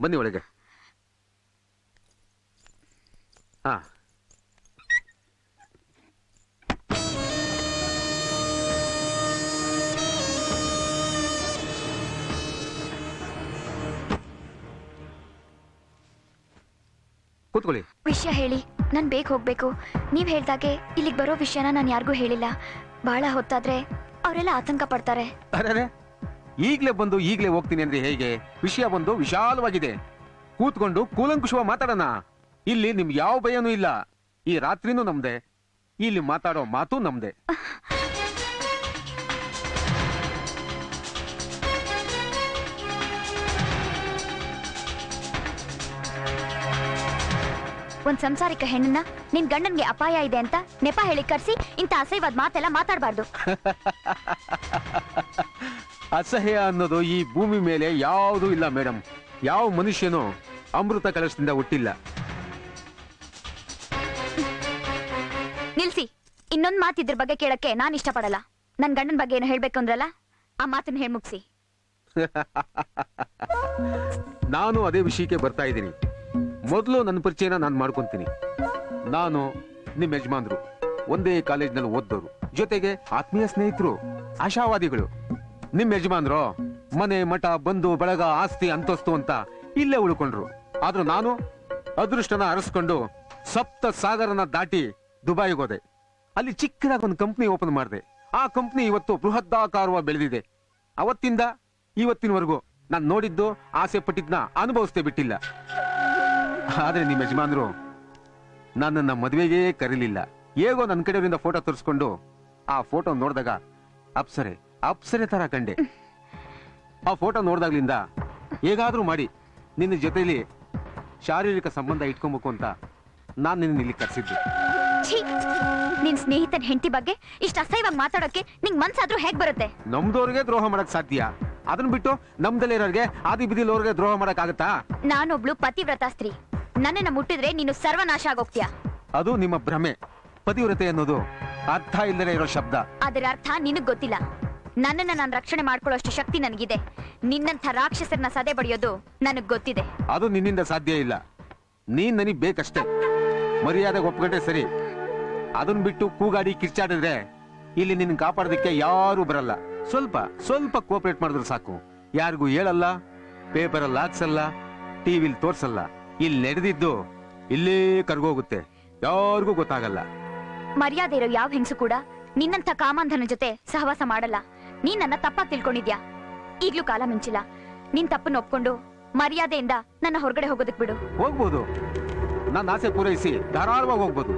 ಬನ್ನಿ ಒಳಗೆ. ಹಾ, ಕೂತ್ಕೊಳ್ಳಿ. ವಿಷಯ ಹೇಳಿ, ನಾನ್ ಬೇಗ ಹೋಗ್ಬೇಕು. ನೀವ್ ಹೇಳ್ದಾಗೆ ಇಲ್ಲಿಗೆ ಬರೋ ವಿಷಯನ ನಾನು ಯಾರಿಗೂ ಹೇಳಿಲ್ಲ. ಬಹಳ ಹೊತ್ತಾದ್ರೆ ಅವರೆಲ್ಲ ಆತಂಕ ಪಡ್ತಾರೆ. ಅರೆ, ಈಗ್ಲೇ ಬಂದು ಈಗ್ಲೇ ಹೋಗ್ತೀನಿ ಅಂದ್ರೆ ಹೇಗೆ? ವಿಷಯ ಬಂದು ವಿಶಾಲವಾಗಿದೆ. ಕೂತ್ಕೊಂಡು ಕೂಲಂಕುಷವಾಗಿ ಮಾತಾಡೋಣ. ಇಲ್ಲಿ ನಿಮ್ಗೆ ಯಾವ ಭಯನೂ ಇಲ್ಲ. ಈ ರಾತ್ರಿನೂ ನಮ್ದೆ, ಇಲ್ಲಿ ಮಾತಾಡೋ ಮಾತು ನಮ್ದೆ. ಒಂದ್ ಸಂಸಾರಿಕ ಹೆಣ್ಣನ್ನ ನಿನ್ ಗಂಡನ್ಗೆ ಅಪಾಯ ಇದೆ ಅಂತ ನೆಪ ಹೇಳಿ ಕರ್ಸಿ ಇಂತ ಅಸಹ್ಯವಾದ ಮಾತೆಲ್ಲ ಮಾತಾಡಬಾರ್ದು. ಅಸಹ್ಯ ಅನ್ನೋದು ಈ ಭೂಮಿ ಮೇಲೆ ಯಾವುದೂ ಇಲ್ಲ ಮೇಡಮ್. ಯಾವ ಮನುಷ್ಯನೂ ಅಮೃತ ಕಲಶದಿಂದ ಹುಟ್ಟಿಲ್ಲ. ನಿಲ್ಸಿ. ಇನ್ನೊಂದ್ ಮಾತು ಇದ್ರ ಬಗ್ಗೆ ಕೇಳಕ್ಕೆ ನಾನ್ ಇಷ್ಟಪಡಲ್ಲ. ನನ್ ಗಂಡನ್ ಬಗ್ಗೆ ಏನು ಹೇಳ್ಬೇಕು ಅಂದ್ರಲ್ಲ, ಆ ಮಾತನ್ನ ಹೇಳ್ ಮುಗ್ಸಿ. ನಾನು ಅದೇ ವಿಷಯಕ್ಕೆ ಬರ್ತಾ ಇದ್ದೀನಿ. ಮೊದಲು ನನ್ನ ಪರಿಚಯನ ನಾನು ಮಾಡ್ಕೊಂತೀನಿ. ನಾನು ನಿಮ್ಮ ಯಜಮಾನ್ರು, ಒಂದೇ ಕಾಲೇಜ್ನಲ್ಲಿ ಓದ್ದವರು, ಜೊತೆಗೆ ಆತ್ಮೀಯ ಸ್ನೇಹಿತರು, ಆಶಾವಾದಿಗಳು. ನಿಮ್ಮ ಯಜಮಾನ್ರು ಮನೆ ಮಠ ಬಂಧು ಬಳಗ ಆಸ್ತಿ ಅಂತಸ್ತು ಅಂತ ಇಲ್ಲೇ ಉಳ್ಕೊಂಡ್ರು. ಆದ್ರೂ ನಾನು ಅದೃಷ್ಟನ ಅರಸ್ಕೊಂಡು ಸಪ್ತ ಸಾಗರನ ದಾಟಿ ದುಬೈಗೆ ಹೋದೆ. ಅಲ್ಲಿ ಚಿಕ್ಕದಾಗಿ ಒಂದು ಕಂಪ್ನಿ ಓಪನ್ ಮಾಡಿದೆ. ಆ ಕಂಪ್ನಿ ಇವತ್ತು ಬೃಹದಾಕಾರವಾಗಿ ಬೆಳೆದಿದೆ. ಅವತ್ತಿಂದ ಇವತ್ತಿನವರೆಗೂ ನಾನು ನೋಡಿದ್ದು, ಆಸೆ ಪಟ್ಟಿದ್ನ ಅನುಭವಿಸ್ತೇ ಬಿಟ್ಟಿಲ್ಲ. ಆದ್ರೆ ನಿಮ್ಮ ಯಜಮಾನರು ನನ್ನನ್ನ ಮದುವೆಗೆ ಕರೀಲಿಲ್ಲ. ಹೇಗೋ ನನ್ನ ಕಡೆಯವರಿಂದ ಫೋಟೋ ತೋರಿಸ್ಕೊಂಡು ಆ ಫೋಟೋ ನೋಡಿದಾಗ ಅಪ್ಸರೆ ತರ ಕಂಡೆ. ಆ ಫೋಟೋ ನೋಡ್ದಾಗ್ಲಿಂದ ಹೇಗಾದ್ರೂ ಮಾಡಿ ನಿನ್ನ ಜೊತೆಲಿ ಶಾರೀರಿಕ ಸಂಬಂಧ ಇಟ್ಕೊಬೇಕು ಅಂತ ನಾನು ನಿನ್ನ ಇಲ್ಲಿ ಕರೆಸಿದ್ದೆ. ನಿನ್ ಸ್ನೇಹಿತನ ಹೆಂಡತಿ ಬಗ್ಗೆ ಇಷ್ಟ ಅಸಹ್ಯವಾಗಿ ಮಾತಾಡೋಕೆ ನಿಂಗ್ ಮನ್ಸಾದ್ರೂ ಹೇಗ್ ಬರುತ್ತೆ? ನಮ್ದವ್ರಿಗೆ ದ್ರೋಹ ಮಾಡಕ್ ಸಾಧ್ಯ, ಅದನ್ನ ಬಿಟ್ಟು ನಮ್ದಲ್ಲಿರೋರ್ಗೆ ಆದಿ ಬಿದಿಲವ್ರಿಗೆ ದ್ರೋಹ ಮಾಡಕ್ ಆಗತ್ತಾ? ನಾನೊಬ್ಳು ಪತಿವ್ರತ ಸ್ತ್ರೀ. ನನ್ನನ್ನ ಮುಟ್ಟಿದ್ರೆ ನೀನು ಸರ್ವನಾಶ ಆಗೋಗ್ತೀಯ. ಅದು ನಿಮ್ಮ ಭ್ರಮೆ. ಪತಿವ್ರತೆ ಅನ್ನೋದು ಅರ್ಥ ಇಲ್ಲದೆ ಇರೋ ಶಬ್ದ. ಅದರ ಅರ್ಥ ನಿನಗ್ ಗೊತ್ತಿಲ್ಲ. ನನ್ನನ್ನ ನಾನು ರಕ್ಷಣೆ ಮಾಡ್ಕೊಳ್ಳೋಷ್ಟು ಶಕ್ತಿ ನನಗಿದೆ. ನಿನ್ನಂಥ ರಾಕ್ಷಸರನ್ನ ಸದೆ ಬಡಿಯೋದು ನನಗ್ ಗೊತ್ತಿದೆ. ಅದು ನಿನ್ನಿಂದ ಸಾಧ್ಯ ಇಲ್ಲ. ನೀನ್ ನನಗ್ ಬೇಕಷ್ಟೇ. ಮರ್ಯಾದೆ ಒಪ್ಕೊಂಡ್ರೆ ಸರಿ. ಅದನ್ ಬಿಟ್ಟು ಕೂಗಾಡಿ ಕಿರ್ಚಾಡಿದ್ರೆ ಇಲ್ಲಿ ನಿನ್ನ ಕಾಪಾಡೋದಕ್ಕೆ ಯಾರು ಬರಲ್ಲ. ಸ್ವಲ್ಪ ಕೋಪರೇಟ್ ಮಾಡಿದ್ರೆ ಸಾಕು. ಯಾರಿಗೂ ಹೇಳಲ್ಲ, ಪೇಪರಲ್ಲಿ ಹಾಕ್ಸಲ್ಲ, ಟಿವಿಲಿ ತೋರ್ಸಲ್ಲ. ಇಲ್ಲಿ ನಡೆದಿದ್ದು ಇಲ್ಲೇ ಕರ್ಗೋಗುತ್ತೆ, ಯಾರಿಗೂ ಗೊತ್ತಾಗಲ್ಲ. ಮರ್ಯಾದೆ ಇರೋ ಯಾವ ಹೆಂಗಸು ಕೂಡ ನಿನ್ನಂಥ ಕಾಮಾಂಧನ ಜೊತೆ ಸಹವಾಸ ಮಾಡಲ್ಲ. ನೀನ್ ನನ್ನ ತಪ್ಪಾಗಿ ತಿಳ್ಕೊಂಡಿದ್ಯಾ. ಈಗ್ಲೂ ಕಾಲ ಮಿಂಚಿಲ್ಲ. ನಿನ್ ತಪ್ಪನ್ನು ಒಪ್ಕೊಂಡು ಮರ್ಯಾದೆಯಿಂದ ನನ್ನ ಹೊರಗಡೆ ಹೋಗೋದಕ್ ಬಿಡು. ಹೋಗ್ಬೋದು, ನನ್ನ ಆಸೆ ಪೂರೈಸಿ ಧಾರಾಳವಾಗಿ ಹೋಗ್ಬೋದು.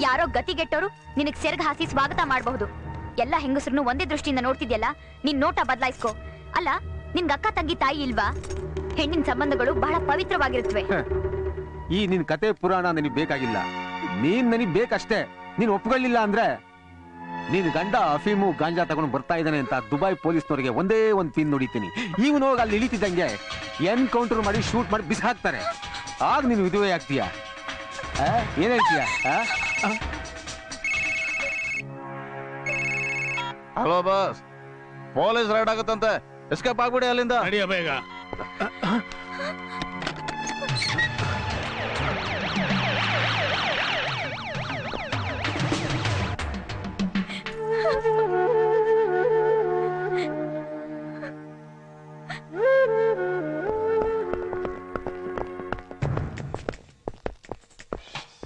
ಯಾರೋ ಗತಿಗೆಟ್ಟೋರು ನಿನಗ್ ಸೆರಗ ಹಾಸಿ ಸ್ವಾಗತ ಮಾಡಬಹುದು. ಎಲ್ಲ ಹೆಂಗಸರನ್ನು ಒಂದೇ ದೃಷ್ಟಿಯಿಂದ ನೋಡ್ತಿದ್ಯಲ್ಲ, ನಿನ್ ನೋಟ ಬದಲಾಯಿಸ್ಕೋ. ಅಲ್ಲ, ನಿನ್ಗ ಅಕ್ಕ ತಂಗಿ ತಾಯಿ ಇಲ್ವಾ? ಹೆಣ್ಣಿನ ಸಂಬಂಧಗಳು ಬಹಳ ಪವಿತ್ರವಾಗಿರುತ್ತವೆ. ಈ ನಿನ್ ಕತೆ ಪುರಾಣ ನನಗ್ ಬೇಕಾಗಿಲ್ಲ. ನೀನ್ ನನಗ್ ಬೇಕಷ್ಟೇ. ನೀನ್ ಒಪ್ಕೊಳ್ಳಿಲ್ಲ ಅಂದ್ರೆ ನೀನ್ ಗಂಡ ಅಫೀಮು ಗಾಂಜಾ ತಗೊಂಡು ಬರ್ತಾ ಇದ್ದಾನೆ ಅಂತ ದುಬೈ ಪೊಲೀಸ್ನವರಿಗೆ ಒಂದೇ ಒಂದು ಪಿನ್ ನೋಡಿತೀನಿ. ಇವನು ಹೋಗಿ ಅಲ್ಲಿ ಇಳಿತಿದ್ದಂಗೆ ಎನ್ಕೌಂಟರ್ ಮಾಡಿ ಶೂಟ್ ಮಾಡಿ ಬಿಸಿ ಹಾಕ್ತಾರೆ. ಆಗ ನೀನು ವಿಧವೆ ಆಗ್ತೀಯ. ಏನ್ ಹೇಳ್ತೀಯ? ಹಲೋ ಬಾಸ್, ಪೊಲೀಸ್ ರೈಡ್ ಆಗುತ್ತಂತೆ. ಎಸ್ಕೇಪ್ ಆಗ್ಬಿಡಿ ಅಲ್ಲಿಂದ. ನಡಿಯ ಬೇಗ.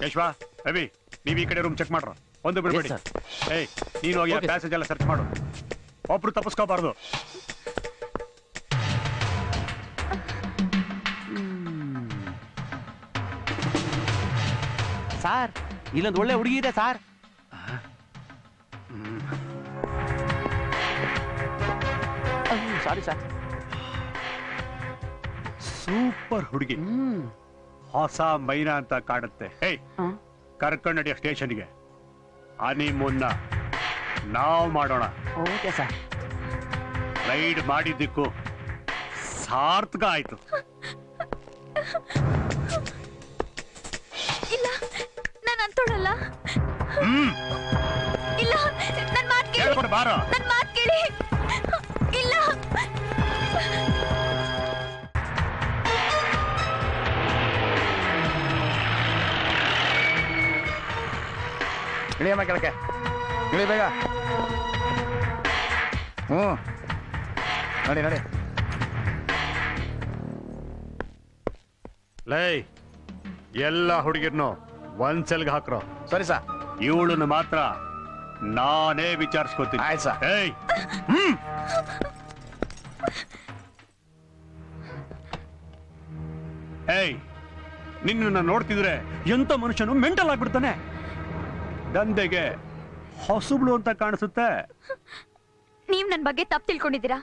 ಯಶ್ವ, ರವಿ, ನೀವ್ ಈ ಕಡೆ ರೂಮ್ ಚೆಕ್ ಮಾಡ್ರ. ಒಂದು ಬಿಡ್ಬೇಡಿ. ಏಯ್, ನೀನು ಹೋಗಿ ಪ್ಯಾಸೇಜ್ ಎಲ್ಲ ಸರ್ಚ್ ಮಾಡು. ಒಬ್ರು ತಪ್ಪಿಸ್ಕೋಬಾರ್ದು. ಸಾರ್, ಇಲ್ಲೊಂದು ಒಳ್ಳೆ ಹುಡುಗಿ ಇದೆ ಸಾರ್. Sorry sir. ಸೂಪರ್ ಹುಡುಗಿ, ಹೊಸ ಮೈನಾ ಅಂತ ಕಾಡುತ್ತೆ. ಹೇಯ್, ಕರ್ಕೊಂಡ್ ನಡಿಯ ಸ್ಟೇಷನ್ಗೆ. ಹನಿಮೂನ್ನ ನಾವು ಮಾಡೋಣ. Okay sir. ರೈಡ್ ಮಾಡಿದ್ದಕ್ಕೂ ಸಾರ್ಥಕ ಆಯ್ತು. ಇಲ್ಲ, ನಾನು ಅಂತೋಳಲ್ಲ. ಇಲ್ಲ, ನನ್ ಮಾತು ಕೇಳಿ. ನನ್ ಮಾತು ಕೇಳಿ. ಇಲ್ಲ. ಇಳಿಯಮ್ಮ ಕೆಳಕ್ಕೆ. ಇಳಿ ಬೇಗ. ನಡಿ ನಡಿ. ಲೈ, ಎಲ್ಲ ಹುಡುಗಿರ್ನು ಒಂದ್ಸಲ್ಗೆ ಹಾಕ್ರೋ. ಸರಿ ಸರ್. ಇವಳನ್ನು ಮಾತ್ರ ನಾನೇ ವಿಚಾರಿಸ್ಕೊತೀನಿ. ಆಯ್ತು ಸರ್. ಏಯ್, ಏಯ್, ನಿನ್ನ ನೋಡ್ತಿದ್ರೆ ಎಂತ ಮನುಷ್ಯನು ಮೆಂಟಲ್ ಆಗ್ಬಿಡ್ತಾನೆ. ದಂಧೆಗೆ ಹೊಸಬ್ಳು ಅಂತ ಕಾಣಿಸುತ್ತೆ. ನೀವ್ ನನ್ ಬಗ್ಗೆ ತಪ್ಪು ತಿಳ್ಕೊಂಡಿದ್ದೀರಾ.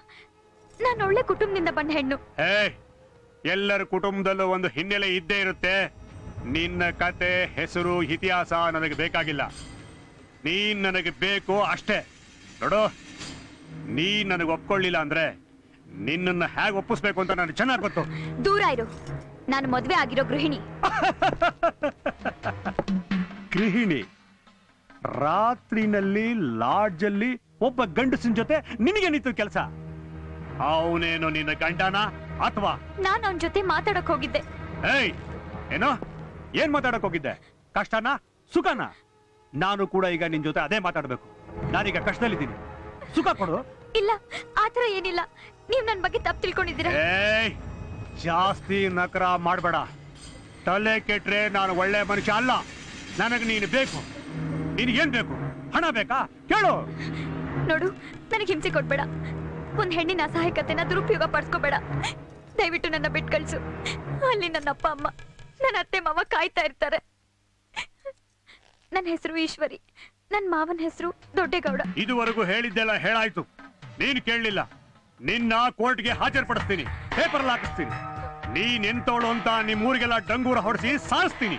ನಾನು ಒಳ್ಳೆ ಕುಟುಂಬದಿಂದ ಬಂದ ಹೆಣ್ಣು. ಏಯ್, ಎಲ್ಲರ ಕುಟುಂಬದಲ್ಲೂ ಒಂದು ಹಿನ್ನೆಲೆ ಇದ್ದೇ ಇರುತ್ತೆ. ನಿನ್ನ ಕತೆ, ಹೆಸರು, ಇತಿಹಾಸ ನನಗೆ ಬೇಕಾಗಿಲ್ಲ. ನೀನ್ ನನಗೆ ಬೇಕು ಅಷ್ಟೇ. ನೋಡು, ನೀನ್ ನನಗೆ ಒಪ್ಕೊಳ್ಳಿಲ್ಲ ಅಂದ್ರೆ ನಿನ್ನನ್ನು ಹೇಗೆ ಒಪ್ಪಿಸ್ಬೇಕು ಅಂತ ನನಗೆ ಚೆನ್ನಾಗಿ ಗೊತ್ತು. ದೂರ ಇರು. ನಾನು ಮದ್ವೆ ಆಗಿರೋ ಗೃಹಿಣಿ. ಗೃಹಿಣಿ? ರಾತ್ರಿನಲ್ಲಿ ಲಾಡ್ಜಲ್ಲಿ ಒಬ್ಬ ಗಂಡಸಿನ ಜೊತೆ ನಿನಗೇನಿತ್ತು ಕೆಲಸ? ಅವನೇನು ನಿನ್ನ ಗಂಡನ ಅಥವಾ? ನಾನು ಅವನ ಜೊತೆ ಮಾತಾಡಕ್ ಹೋಗಿದ್ದೆ. ಏಯ್, ಏನೋ ಏನ್ ಮಾತಾಡಕ್ ಹೋಗಿದ್ದೆ? ಕಷ್ಟನಾ ಸುಖನಾ? ನಾನು ಕೂಡ ಈಗ ನಿನ್ ಜೊತೆ ಅದೇ ಮಾತಾಡ್ಬೇಕು. ನಾನೀಗ ಕಷ್ಟದಲ್ಲಿದ್ದೀನಿ, ಸುಖ ಕೊಡು. ಇಲ್ಲ, ಆತರ ಏನಿಲ್ಲ. ನೀವ್ ನನ್ ಬಗ್ಗೆ ತಪ್ಪು ತಿಳ್ಕೊಂಡಿದ್ದೀರಾ. ಏಯ್, ಜಾಸ್ತಿ ನಕರ ಮಾಡ್ಬೇಡ. ತಲೆ ಕೆಟ್ರೆ ನಾನು ಒಳ್ಳೆ ಮನುಷ್ಯ ಅಲ್ಲ. ನನಗೆ ನೀನು ಬೇಕು. ನಿನಗೇನ್ ಬೇಕು? ಹಣ ಬೇಕಾ? ಕೇಳು. ನೋಡು, ನನಗೆ ಹಿಂಸೆ ಕೊಡ್ಬೇಡ. ಒಂದ್ ಹೆಣ್ಣಿನ ಅಸಹಾಯಕತೆನ ದುರುಪಯೋಗ ಪಡಿಸ್ಕೋಬೇಡ. ದಯವಿಟ್ಟು ನನ್ನ ಬಿಟ್ಟು ಕಳ್ಸು. ಅಲ್ಲಿ ನನ್ನ ಅಪ್ಪ ಅಮ್ಮ, ನನ್ನ ಅತ್ತೆ ಮಾವ ಕಾಯ್ತಾ ಇರ್ತಾರೆ. ನನ್ನ ಹೆಸರು ಈಶ್ವರಿ, ನನ್ನ ಮಾವನ ಹೆಸರು ದೊಡ್ಡೇಗೌಡ. ಇದುವರೆಗೂ ಹೇಳಿದ್ದೆಲ್ಲ ಹೇಳಾಯ್ತು. ನೀನು ಕೇಳಲಿಲ್ಲ. ನಿನ್ನ ಕೋರ್ಟ್ಗೆ ಹಾಜರುಪಡಿಸ್ತೀನಿ, ಪೇಪರ್ ಹಾಕಿಸ್ತೀನಿ. ನೀನ್ ಎಂತೋಳು ಅಂತ ನಿಮ್ಮೂರಿಗೆಲ್ಲ ಡಂಗೂರ ಹೊಡೆಸಿ ಸಾರಿಸ್ತೀನಿ.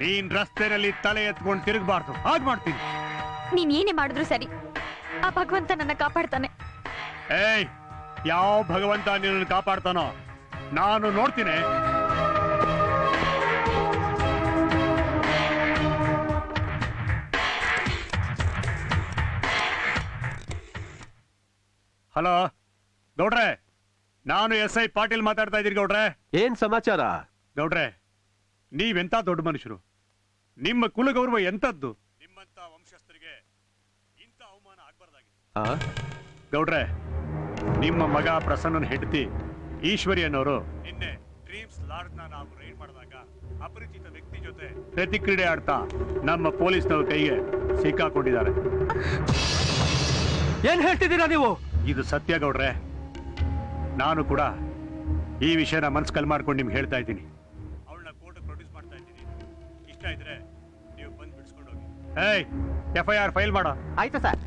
ನೀನ್ ರಸ್ತೆನಲ್ಲಿ ತಲೆ ಎತ್ಕೊಂಡು ತಿರುಗಬಾರ್ದು, ಹಾಗೆ ಮಾಡ್ತೀನಿ. ನೀನ್ ಏನೇ ಮಾಡಿದ್ರು ಸರಿ, ಆ ಭಗವಂತ ನನ್ನ ಕಾಪಾಡ್ತಾನೆ. ಏಯ್, ಯಾವ ಭಗವಂತ ನಿನ್ನನ್ನು ಕಾಪಾಡ್ತಾನೋ ನಾನು ನೋಡ್ತೀನಿ. ಹಲೋ ಗೌಡ್ರೆ, ನಾನು SI ಪಾಟೀಲ್ ಮಾತಾಡ್ತಾ ಇದ್ದೀನಿ ಗೌಡ್ರೆ. ಏನ್ ಸಮಾಚಾರ? ಗೌಡ್ರೆ, ನೀವೆಂತ ದೊಡ್ಡ ಮನುಷ್ಯರು. ನಿಮ್ಮ ಕುಲಗೌರವ ಎಂತದ್ದು. ನಿಮ್ಮಂತ ವಂಶಸ್ಥರಿಗೆ ಇಂಥ ಅವಮಾನ ಆಗ್ಬಾರ್ದಾಗಿತ್ತು. ಗೌಡ್ರೆ, ನಿಮ್ಮ ಮಗ ಪ್ರಸನ್ನನ ಹೆಂಡತಿ ಈಶ್ವರಿ ಅನ್ನೋರು ನಿನ್ನೆ ಡ್ರೀಮ್ಸ್ ಲಾಡ್ಜ್ನ ನಾವು ರೈಡ್ ಮಾಡಿದಾಗ ಅಪರಿಚಿತ ವ್ಯಕ್ತಿ ಜೊತೆ ಪ್ರತಿಕ್ರಿಯೆ ಆಡ್ತಾ ನಮ್ಮ ಪೊಲೀಸ್ನವ್ರ ಕೈಗೆ ಸಿಕ್ಕಾಕೊಂಡಿದ್ದಾರೆ. ಏನ್ ಹೇಳ್ತಿದ್ದೀರಾ ನೀವು? ಇದು ಸತ್ಯ ಗೌಡ್ರೆ. ನಾನು ಕೂಡ ಈ ವಿಷಯನ ಮನ್ಸು ಕಲ್ ಮಾಡ್ಕೊಂಡು ನಿಮ್ಗೆ ಹೇಳ್ತಾ ಇದ್ದೀನಿ. ಅವಳನ್ನ ಕೋರ್ಟ್ ಪ್ರೊಡ್ಯೂಸ್ ಮಾಡ್ತಾ ಇದ್ದೀನಿ. ಇಷ್ಟ ಇದ್ರೆ ನೀವು ಬಂದು ಬಿಡಿಸ್ಕೊಂಡು ಹೋಗಿ. ಏಯ್, FIR ಫೈಲ್ ಮಾಡೋ. ಆಯ್ತು ಸರ್.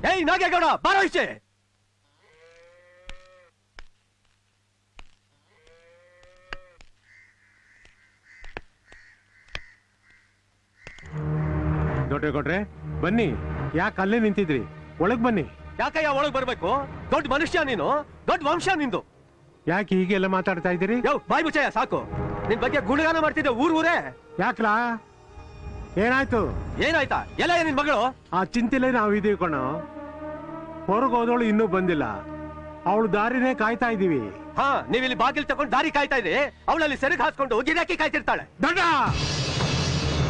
ಏಯ್ ನಾಗೇಗೌಡ, ಬಾರೋ ಈಚೆ. ದೊಡ್ಡೇಗೌಡ್ರೆ ಬನ್ನಿ. ಯಾಕೆ ಅಲ್ಲೇ ನಿಂತಿದ್ರಿ? ಒಳಗ್ ಬನ್ನಿ. ಯಾಕಯ್ಯ ಒಳಗ್ ಬರ್ಬೇಕು? ದೊಡ್ಡ ಮನುಷ್ಯ ನೀನು, ದೊಡ್ಡ ವಂಶ ನಿಂದು. ಯಾಕೆ ಹೀಗೆಲ್ಲ ಮಾತಾಡ್ತಾ ಇದ್ದೀರಿ? ಬಾಯ್ ಮುಚ್ಚಯ್ಯ, ಸಾಕು. ನಿನ್ ಬಗ್ಗೆ ಗುಣಗಾನ ಮಾಡ್ತಿದ್ದೆ ಊರೇ. ಯಾಕ್ಲಾ, ಏನಾಯ್ತು? ಏನಾಯ್ತಾ? ಎಲ್ಲ ನಿನ್ ಮಗಳು? ಆ ಚಿಂತೆಲೇ ನಾವಿದೀವಿ ಕಣೋ. ಹೊರಗೆ ಹೋದವಳು ಇನ್ನೂ ಬಂದಿಲ್ಲ. ಅವಳು ದಾರಿನೇ ಕಾಯ್ತಾ ಇದೀವಿ. ಹಾ, ನೀವಿಲ್ಲಿ ಬಾಗಿಲು ತಗೊಂಡು ದಾರಿ ಕಾಯ್ತಾ ಇದ್ರಿ, ಅವಳಲ್ಲಿ ಸೆರಗ್ ಹಾಸ್ಕೊಂಡು ಗಿರಾಕಿ ಕಾಯ್ತಿರ್ತಾಳೆ. ದೊಡ್ಡ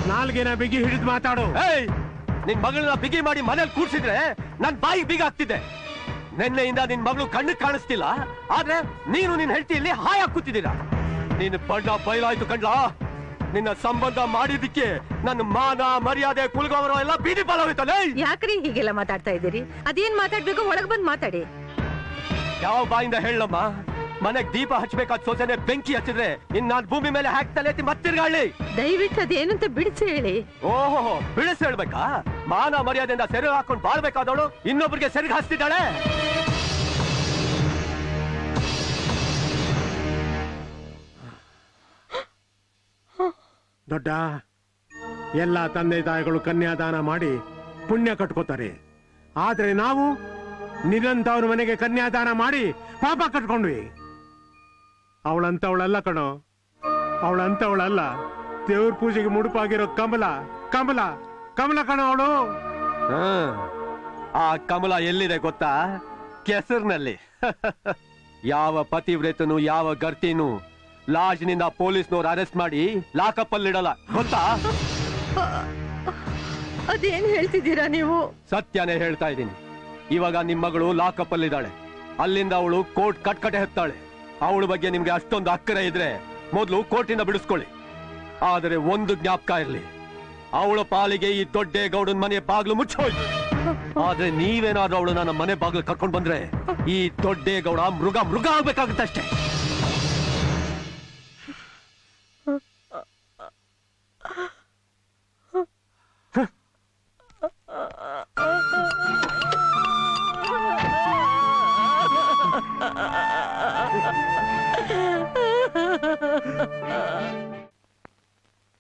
ನಾಲ್ಗೆನ ಬಿಗಿ ಹಿಡಿದು ಮಾತಾಡು. ಏಯ್, ನಿನ್ ಮಗಳನ್ನ ಬಿಗಿ ಮಾಡಿ ಮನೇಲಿ ಕೂರ್ಸಿದ್ರೆ ನನ್ ಬಾಯಿಗೆ ಬೀಗ ಆಗ್ತಿದೆ. ನಿನ್ನೆಯಿಂದ ನಿನ್ ಮಗಳು ಕಣ್ಣಿಗೆ ಕಾಣಿಸ್ತಿಲ್ಲ, ಆದ್ರೆ ನೀನು ನಿನ್ ಹೆಂಡತಿಯಲ್ಲಿ ಹಾಯಾಗಿ ಕೂತಿದ್ದೀರಾ. ನೀನು ಬಣ್ಣ ಬಯಲಾಯ್ತು ಕಣ್ಲಾ. ನಿನ್ನ ಸಂಬಂಧ ಮಾಡಿದ್ದಕ್ಕೆ ನನ್ನ ಮಾನ ಮರ್ಯಾದೆ ಕುಲಗೌರವ ಎಲ್ಲ ಬೀದಿ ಪಾಲಾಗೋಯ್ತಲ್ಲ. ಯಾಕ್ರಿ ಹೀಗೆಲ್ಲ ಮಾತಾಡ್ತಾ ಇದ್ದೀರಿ? ಅದೇನ್ ಮಾತಾಡ್ಬೇಕು, ಒಳಗ್ ಬಂದ್ ಮಾತಾಡಿ. ಯಾವ ಬಾಯಿಂದ ಹೇಳಮ್ಮ? ಮನೆಗ್ ದೀಪ ಹಚ್ಬೇಕಾದ ಸೋಸನೆ ಬೆಂಕಿ ಹಚ್ಚಿದ್ರೆ ಇನ್ ನಾನ್ ಭೂಮಿ ಮೇಲೆ ಹಾಕ್ತಲೇ ಮತ್ತಿರ್ಗಾಳಿ. ದಯವಿಟ್ಟು ಅದೇನಂತ ಬಿಡಿಸಿ ಹೇಳಿ. ಓಹೋ, ಬಿಡಿಸಿ ಹೇಳ್ಬೇಕಾ? ಮಾನ ಮರ್ಯಾದೆಯಿಂದ ಸೆರಗು ಹಾಕೊಂಡು ಬಾಳ್ಬೇಕಾದವಳು ಇನ್ನೊಬ್ರಿಗೆ ಸೆರಗು ಹಾಕ್ತಿದ್ದಾಳೆ. ದೊಡ್ಡ, ಎಲ್ಲ ತಂದೆ ತಾಯಿಗಳು ಕನ್ಯಾದಾನ ಮಾಡಿ ಪುಣ್ಯ ಕಟ್ಕೋತಾರೆ. ಆದ್ರೆ ನಾವು ನಿರಂತವ್ರ ಮನೆಗೆ ಕನ್ಯಾದಾನ ಮಾಡಿ ಪಾಪ ಕಟ್ಕೊಂಡ್ವಿ. ಅವಳಂತವಳಲ್ಲ ಕಣೋ, ಅವಳಂತವಳಲ್ಲ. ದೇವ್ರ ಪೂಜೆಗೆ ಮುಡುಪಾಗಿರೋ ಕಮಲ ಕಮಲ ಕಮಲ ಕಣೋ ಅವಳು. ಆ ಕಮಲ ಎಲ್ಲಿದೆ ಗೊತ್ತಾ? ಕೆಸರಿನಲ್ಲಿ. ಯಾವ ಪತಿವ್ರತನು ಯಾವ ಗರ್ತಿನೂ ಲಾಜ್ನಿಂದ ಪೊಲೀಸ್ನವ್ರು ಅರೆಸ್ಟ್ ಮಾಡಿ ಲಾಕಪ್ ಅಲ್ಲಿ ಇಡಲ್ಲ, ಗೊತ್ತಾ? ಅದೇನ್ ಹೇಳ್ತಿದ್ದೀರಾ ನೀವು? ಸತ್ಯನೇ ಹೇಳ್ತಾ ಇದ್ದೀನಿ. ಇವಾಗ ನಿಮ್ ಮಗಳು ಲಾಕಪ್ ಅಲ್ಲಿ ಇದ್ದಾಳೆ. ಅಲ್ಲಿಂದ ಅವಳು ಕೋರ್ಟ್ ಕಟ್ಕಟೆ ಹತ್ತಾಳೆ. ಅವಳ ಬಗ್ಗೆ ನಿಮ್ಗೆ ಅಷ್ಟೊಂದು ಅಕ್ಕರೆ ಇದ್ರೆ ಮೊದಲು ಕೋರ್ಟಿಂದ ಬಿಡಿಸ್ಕೊಳ್ಳಿ. ಆದರೆ ಒಂದು ಜ್ಞಾಪಕ ಇರ್ಲಿ, ಅವಳ ಪಾಲಿಗೆ ಈ ದೊಡ್ಡೇಗೌಡನ ಮನೆ ಬಾಗ್ಲು ಮುಚ್ಚೋಯ್ತು. ಆದ್ರೆ ನೀವೇನಾದ್ರೂ ಅವಳು ನನ್ನ ಮನೆ ಬಾಗ್ಲು ಕರ್ಕೊಂಡ್ ಬಂದ್ರೆ ಈ ದೊಡ್ಡೇಗೌಡ ಮೃಗ ಮೃಗ ಆಗ್ಬೇಕಾಗುತ್ತಷ್ಟೇ.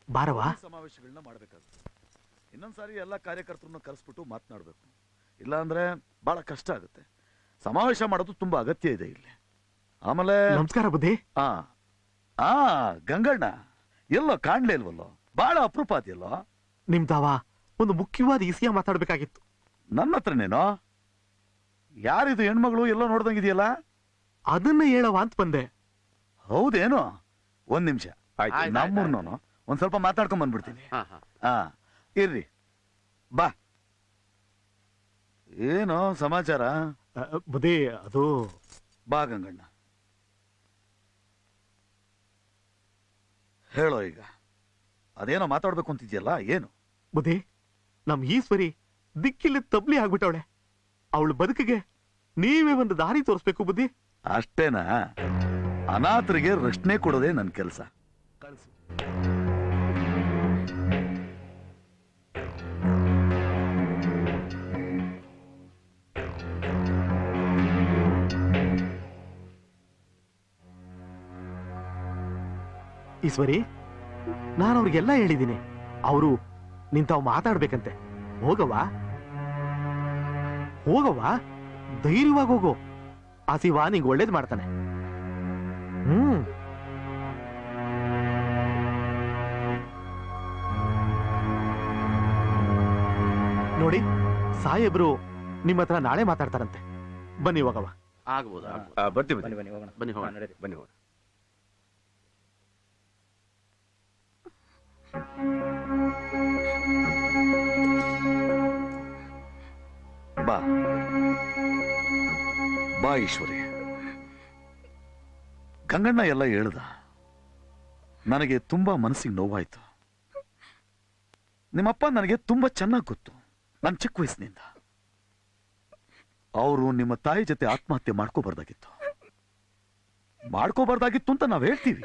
ಬಾರವಾ? ಸಮಾವೇಶಗಳನ್ನ ಮಾಡಬೇಕಾಗುತ್ತೆ. ಇನ್ನೊಂದ್ಸಾರಿ ಎಲ್ಲ ಕಾರ್ಯಕರ್ತರನ್ನ ಕರೆಸ್ಬಿಟ್ಟು ಮಾತನಾಡಬೇಕು. ಇಲ್ಲ ಅಂದ್ರೆ ಬಹಳ ಕಷ್ಟ ಆಗುತ್ತೆ. ಸಮಾವೇಶ ಮಾಡೋದು ತುಂಬಾ ಅಗತ್ಯ ಇದೆ ಇಲ್ಲಿ. ಆಮೇಲೆ ನಮಸ್ಕಾರ ಬುದ್ಧಿ. ಗಂಗಣ್ಣ ಎಲ್ಲೋ ಕಾಣ್ಲೇ ಇಲ್ವಲ್ಲೋ, ಬಹಳ ಅಪರೂಪ ಅದೆಯಲ್ಲೋ. ನಿಮ್ದಾವ ಒಂದು ಮುಖ್ಯವಾದ ವಿಷಯ ಮಾತಾಡ್ಬೇಕಾಗಿತ್ತು. ನನ್ನ ಹತ್ರನೇನೋ? ಯಾರಿದು ಹೆಣ್ಮಗಳು ಎಲ್ಲೋ ನೋಡ್ದಂಗಿದೆಯಲ್ಲ? ಅದನ್ನ ಹೇಳವ ಅಂತ ಬಂದೆ. ಹೌದೇನು? ಒಂದ್ ನಿಮಿಷ. ನಮ್ಮೂರ್ನೋನು ಒಂದ್ ಸ್ವಲ್ಪ ಮಾತಾಡ್ಕೊಂಡ್ ಬಂದ್ಬಿಡ್ತೀನಿ. ಇರ್ರಿ ಬಾ. ಏನೋ ಸಮಾಚಾರ? ಬುದ್ಧಿ ಅದು. ಬಾ ಗಂಗಣ್ಣ, ಹೇಳೋ ಈಗ. ಅದೇನೋ ಮಾತಾಡ್ಬೇಕು ಅಂತಿದ್ಯಲ್ಲ, ಏನು? ಬುದ್ಧಿ, ನಮ್ ಈಶ್ವರಿ ದಿಕ್ಕಿಲ್ಲಿ ತಬ್ಲಿ ಆಗ್ಬಿಟ್ಟವಳೆ. ಅವಳು ಬದುಕಿಗೆ ನೀವೇ ಒಂದು ದಾರಿ ತೋರಿಸ್ಬೇಕು ಬುದ್ಧಿ. ಅಷ್ಟೇನಾ? ಅನಾಥರಿಗೆ ರಕ್ಷಣೆ ಕೊಡೋದೇ ನನ್ನ ಕೆಲಸ. ಕಳಿಸು. ಈಶ್ವರಿ, ನಾನು ಅವ್ರಿಗೆಲ್ಲ ಹೇಳಿದ್ದೀನಿ. ಅವರು ನಿಂತಾವ್ ಮಾತಾಡ್ಬೇಕಂತೆ. ಹೋಗವಾ ಹೋಗವಾ, ಧೈರ್ಯವಾಗಿ ಹೋಗು. ಆ ಶಿವ ನಿಂಗೆ ಒಳ್ಳೇದ್ ಮಾಡ್ತಾನೆ. ನೋಡಿ, ಸಾಹೇಬ್ರು ನಿಮ್ಮ ಹತ್ರ ನಾಳೆ ಮಾತಾಡ್ತಾರಂತೆ. ಬನ್ನಿ ಹೋಗವ. ಆಗ್ಬೋದು. ಬರ್ತೀವಿ. ಬನ್ನಿ ಹೋಗೋಣ. ಬಾ ಬಾ ಈಶ್ವರಿ. ಗಂಗಣ್ಣ ಎಲ್ಲ ಹೇಳ್ದ. ನನಗೆ ತುಂಬಾ ಮನಸ್ಸಿಗೆ ನೋವಾಯ್ತು. ನಿಮ್ಮಪ್ಪ ನನಗೆ ತುಂಬಾ ಚೆನ್ನಾಗಿ ಗೊತ್ತು, ನನ್ನ ಚಿಕ್ಕ ವಯಸ್ಸಿನಿಂದ. ಅವರು ನಿಮ್ಮ ತಾಯಿ ಜೊತೆ ಆತ್ಮಹತ್ಯೆ ಮಾಡ್ಕೋಬಾರ್ದಾಗಿತ್ತು ಅಂತ ನಾವ್ ಹೇಳ್ತೀವಿ.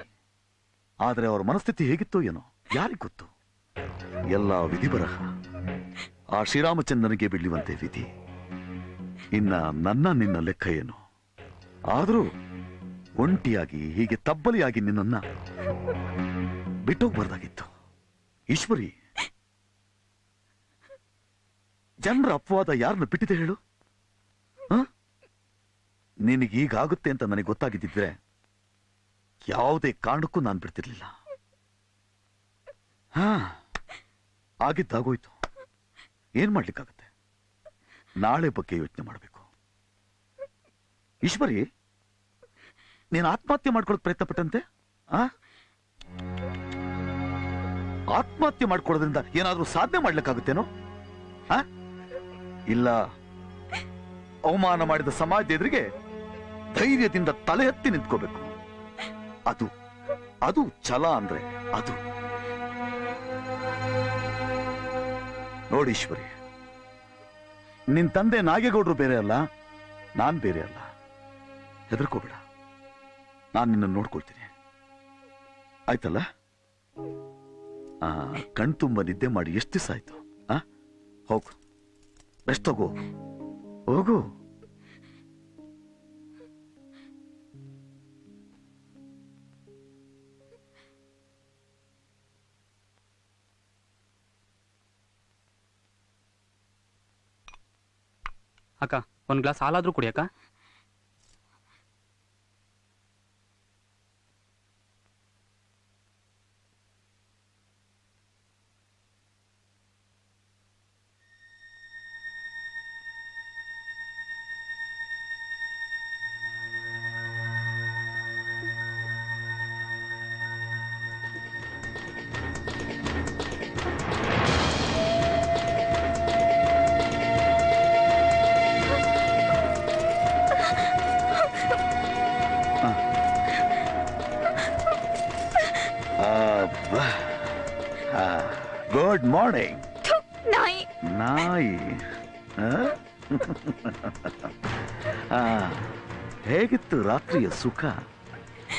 ಆದ್ರೆ ಅವ್ರ ಮನಸ್ಥಿತಿ ಹೇಗಿತ್ತು ಏನೋ ಯಾರಿಗ್ ಗೊತ್ತು. ಎಲ್ಲ ವಿಧಿ ಬರಹ. ಆ ಶ್ರೀರಾಮಚಂದ್ರನಿಗೆ ಬೀಳುವಂತೆ ವಿಧಿ. ಇನ್ನ ನಿನ್ನ ಲೆಕ್ಕ ಏನು? ಆದ್ರೂ ಒಂಟಿಯಾಗಿ ಹೀಗೆ ತಬ್ಬಲಿಯಾಗಿ ನಿನ್ನನ್ನ ಬಿಟ್ಟೋಗ್ಬಾರ್ದಾಗಿತ್ತು ಈಶ್ವರಿ. ಜನರ ಅಪವಾದ ಯಾರನ್ನ ಬಿಟ್ಟಿದೆ ಹೇಳು? ನಿನಗೀಗಾಗುತ್ತೆ ಅಂತ ನನಗೆ ಗೊತ್ತಾಗಿದ್ದಿದ್ರೆ ಯಾವುದೇ ಕಾರಣಕ್ಕೂ ನಾನು ಬಿಡ್ತಿರ್ಲಿಲ್ಲ. ಆಗಿದ್ದಾಗೋಯ್ತು, ಏನ್ ಮಾಡ್ಲಿಕ್ಕಾಗತ್ತೆ? ನಾಳೆ ಬಗ್ಗೆ ಯೋಚನೆ ಮಾಡಬೇಕು. ಈಶ್ವರಿ, ನೀನು ಆತ್ಮಹತ್ಯೆ ಮಾಡ್ಕೊಳ್ಳೋಕೆ ಪ್ರಯತ್ನ ಪಟ್ಟಂತೆ? ಆತ್ಮಹತ್ಯೆ ಮಾಡ್ಕೊಳ್ಳೋದ್ರಿಂದ ಏನಾದ್ರೂ ಸಾಧನೆ ಮಾಡ್ಲಿಕ್ಕಾಗುತ್ತೇನೋ? ಇಲ್ಲ, ಅವಮಾನ ಮಾಡಿದ ಸಮಾಜದ ಎದುರಿಗೆ ಧೈರ್ಯದಿಂದ ತಲೆ ಎತ್ತಿ ನಿಂತ್ಕೋಬೇಕು. ಅದು ಛಲ ಅಂದ್ರೆ ಅದು. ನೋಡೀಶ್ವರಿ, ನಿನ್ ತಂದೆ ನಾಗೇಗೌಡರು ಬೇರೆ ಅಲ್ಲ, ನಾನ್ ಬೇರೆ ಅಲ್ಲ. ಹೆದರ್ಕೋಬೇಡ, ನಾನು ನಿನ್ನ ನೋಡ್ಕೊಳ್ತೀನಿ, ಆಯ್ತಲ್ಲ? ಕಣ್ತುಂಬ ನಿದ್ದೆ ಮಾಡಿ ಎಷ್ಟು ದಿವಸ ಆಯ್ತು? ಹೋಗು, ರೆಸ್ಟ್ ತಗೋ, ಹೋಗು. ಅಕ್ಕ, ಒಂದ್ ಗ್ಲಾಸ್ ಹಾಲಾದ್ರೂ ಕುಡಿ ಅಕ್ಕ. Good morning. ನಾಯಿ ಹೇಗಿತ್ತು ರಾತ್ರಿಯ ಸುಖ?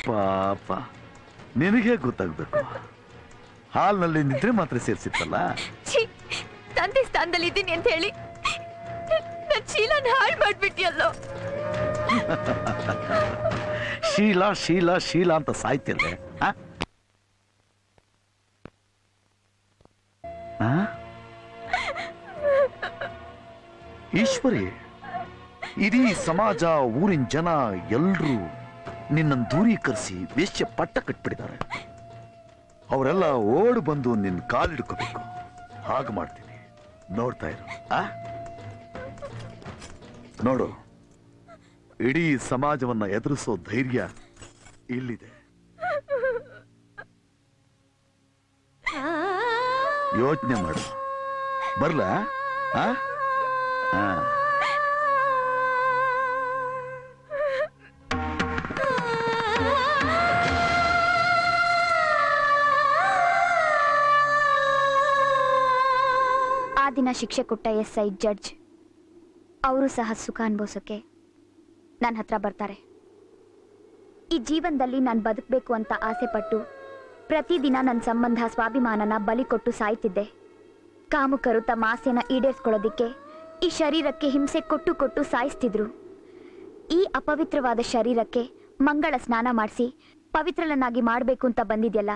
ಪಾಪ, ನಿನಗೆ ಗೊತ್ತಾಗ್ಬೇಕು. ಹಾಲ್ನಲ್ಲಿ ನಿದ್ರೆ ಮಾತ್ರ ಸೇರಿಸಿತ್ತಲ್ಲ. ತಂದೆ ಸ್ಥಾನದಲ್ಲಿ ಇದ್ದೀನಿ ಅಂತ ಹೇಳಿ ನನ್ನ ಶೀಲನ ಹಾಳು ಮಾಡ್ಬಿಟ್ಟಿಯಲ್ಲೋ. ಶೀಲ ಶೀಲ ಶೀಲ ಅಂತ ಸಾಯ್ತಿಲ್ಲೆ. ಈಶ್ವರಿ, ಇಡೀ ಸಮಾಜ, ಊರಿನ ಜನ ಎಲ್ರೂ ನಿನ್ನನ್ನು ದೂರೀಕರಿಸಿ ವೇಶ್ಯ ಪಟ್ಟ ಕಟ್ಬಿಟ್ಟಿದ್ದಾರೆ. ಅವರೆಲ್ಲ ಓಡ್ ಬಂದು ನಿನ್ನ ಕಾಲಿಡ್ಕೋಬೇಕು. ಹಾಗೆ ಮಾಡ್ತೀನಿ, ನೋಡ್ತಾ ಇರು. ನೋಡು, ಇಡೀ ಸಮಾಜವನ್ನ ಎದುರಿಸೋ ಧೈರ್ಯ ಇಲ್ಲಿದೆ. ಯೋಚನೆ ಮಾಡು. ಬರ್ಲಾ? ಆ? ಆ. ಆ ದಿನ ಶಿಕ್ಷೆ ಕೊಟ್ಟ SI ಜಡ್ಜ್ ಅವರು ಸಹ ಸುಖ ಅನುಭವಿಸೋಕೆ ನನ್ನ ಹತ್ರ ಬರ್ತಾರೆ. ಈ ಜೀವನದಲ್ಲಿ ನಾನು ಬದುಕಬೇಕು ಅಂತ ಆಸೆ ಪಟ್ಟು ಪ್ರತಿದಿನ ನನ್ನ ಸಂಬಂಧ ಸ್ವಾಭಿಮಾನನ ಬಲಿ ಕೊಟ್ಟು ಸಾಯ್ತಿದ್ದೆ. ಕಾಮುಕರು ತಮ್ಮ ಆಸೆನ ಈಡೇರಿಸ್ಕೊಳ್ಳೋದಿಕ್ಕೆ ಈ ಶರೀರಕ್ಕೆ ಹಿಂಸೆ ಕೊಟ್ಟು ಕೊಟ್ಟು ಸಾಯಿಸ್ತಿದ್ರು. ಈ ಅಪವಿತ್ರವಾದ ಶರೀರಕ್ಕೆ ಮಂಗಳ ಸ್ನಾನ ಮಾಡಿಸಿ ಪವಿತ್ರಳನ್ನಾಗಿ ಮಾಡಬೇಕು ಅಂತ ಬಂದಿದ್ಯಲ್ಲ,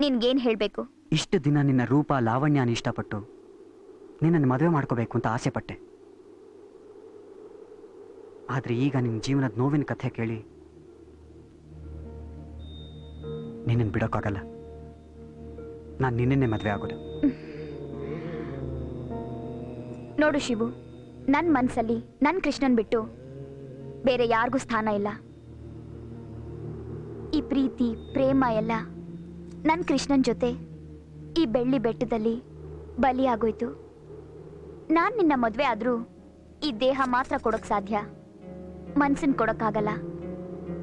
ನಿನ್ಗೇನ್ ಹೇಳ್ಬೇಕು? ಇಷ್ಟು ದಿನ ನಿನ್ನ ರೂಪ ಲಾವಣ್ಯನ ಇಷ್ಟಪಟ್ಟು ನಿನ್ನನ್ನು ಮದುವೆ ಮಾಡ್ಕೋಬೇಕು ಅಂತ ಆಸೆ ಪಟ್ಟೆ. ಆದ್ರೆ ಈಗ ನಿನ್ನ ಜೀವನದ ನೋವಿನ ಕಥೆ ಕೇಳಿ ನಿನ್ನನ್ನು ಬಿಡೋಕ್ಕಾಗಲ್ಲ. ನಾನು ನಿನ್ನೇ ಮದುವೆ ಆಗೋದು. ನೋಡು ಶಿವು, ನನ್ನ ಮನಸ್ಸಲ್ಲಿ ನನ್ನ ಕೃಷ್ಣನ್ ಬಿಟ್ಟು ಬೇರೆ ಯಾರಿಗೂ ಸ್ಥಾನ ಇಲ್ಲ. ಈ ಪ್ರೀತಿ ಪ್ರೇಮ ಎಲ್ಲ ನನ್ನ ಕೃಷ್ಣನ್ ಜೊತೆ ಈ ಬೆಳ್ಳಿ ಬೆಟ್ಟದಲ್ಲಿ ಬಲಿಯಾಗೋಯ್ತು. ನಾನು ನಿನ್ನ ಮದುವೆ ಆದ್ರೂ ಈ ದೇಹ ಮಾತ್ರ ಕೊಡೋಕ್ ಸಾಧ್ಯ, ಮನ್ಸನ್ ಕೊಡೋಕ್ಕಾಗಲ್ಲ.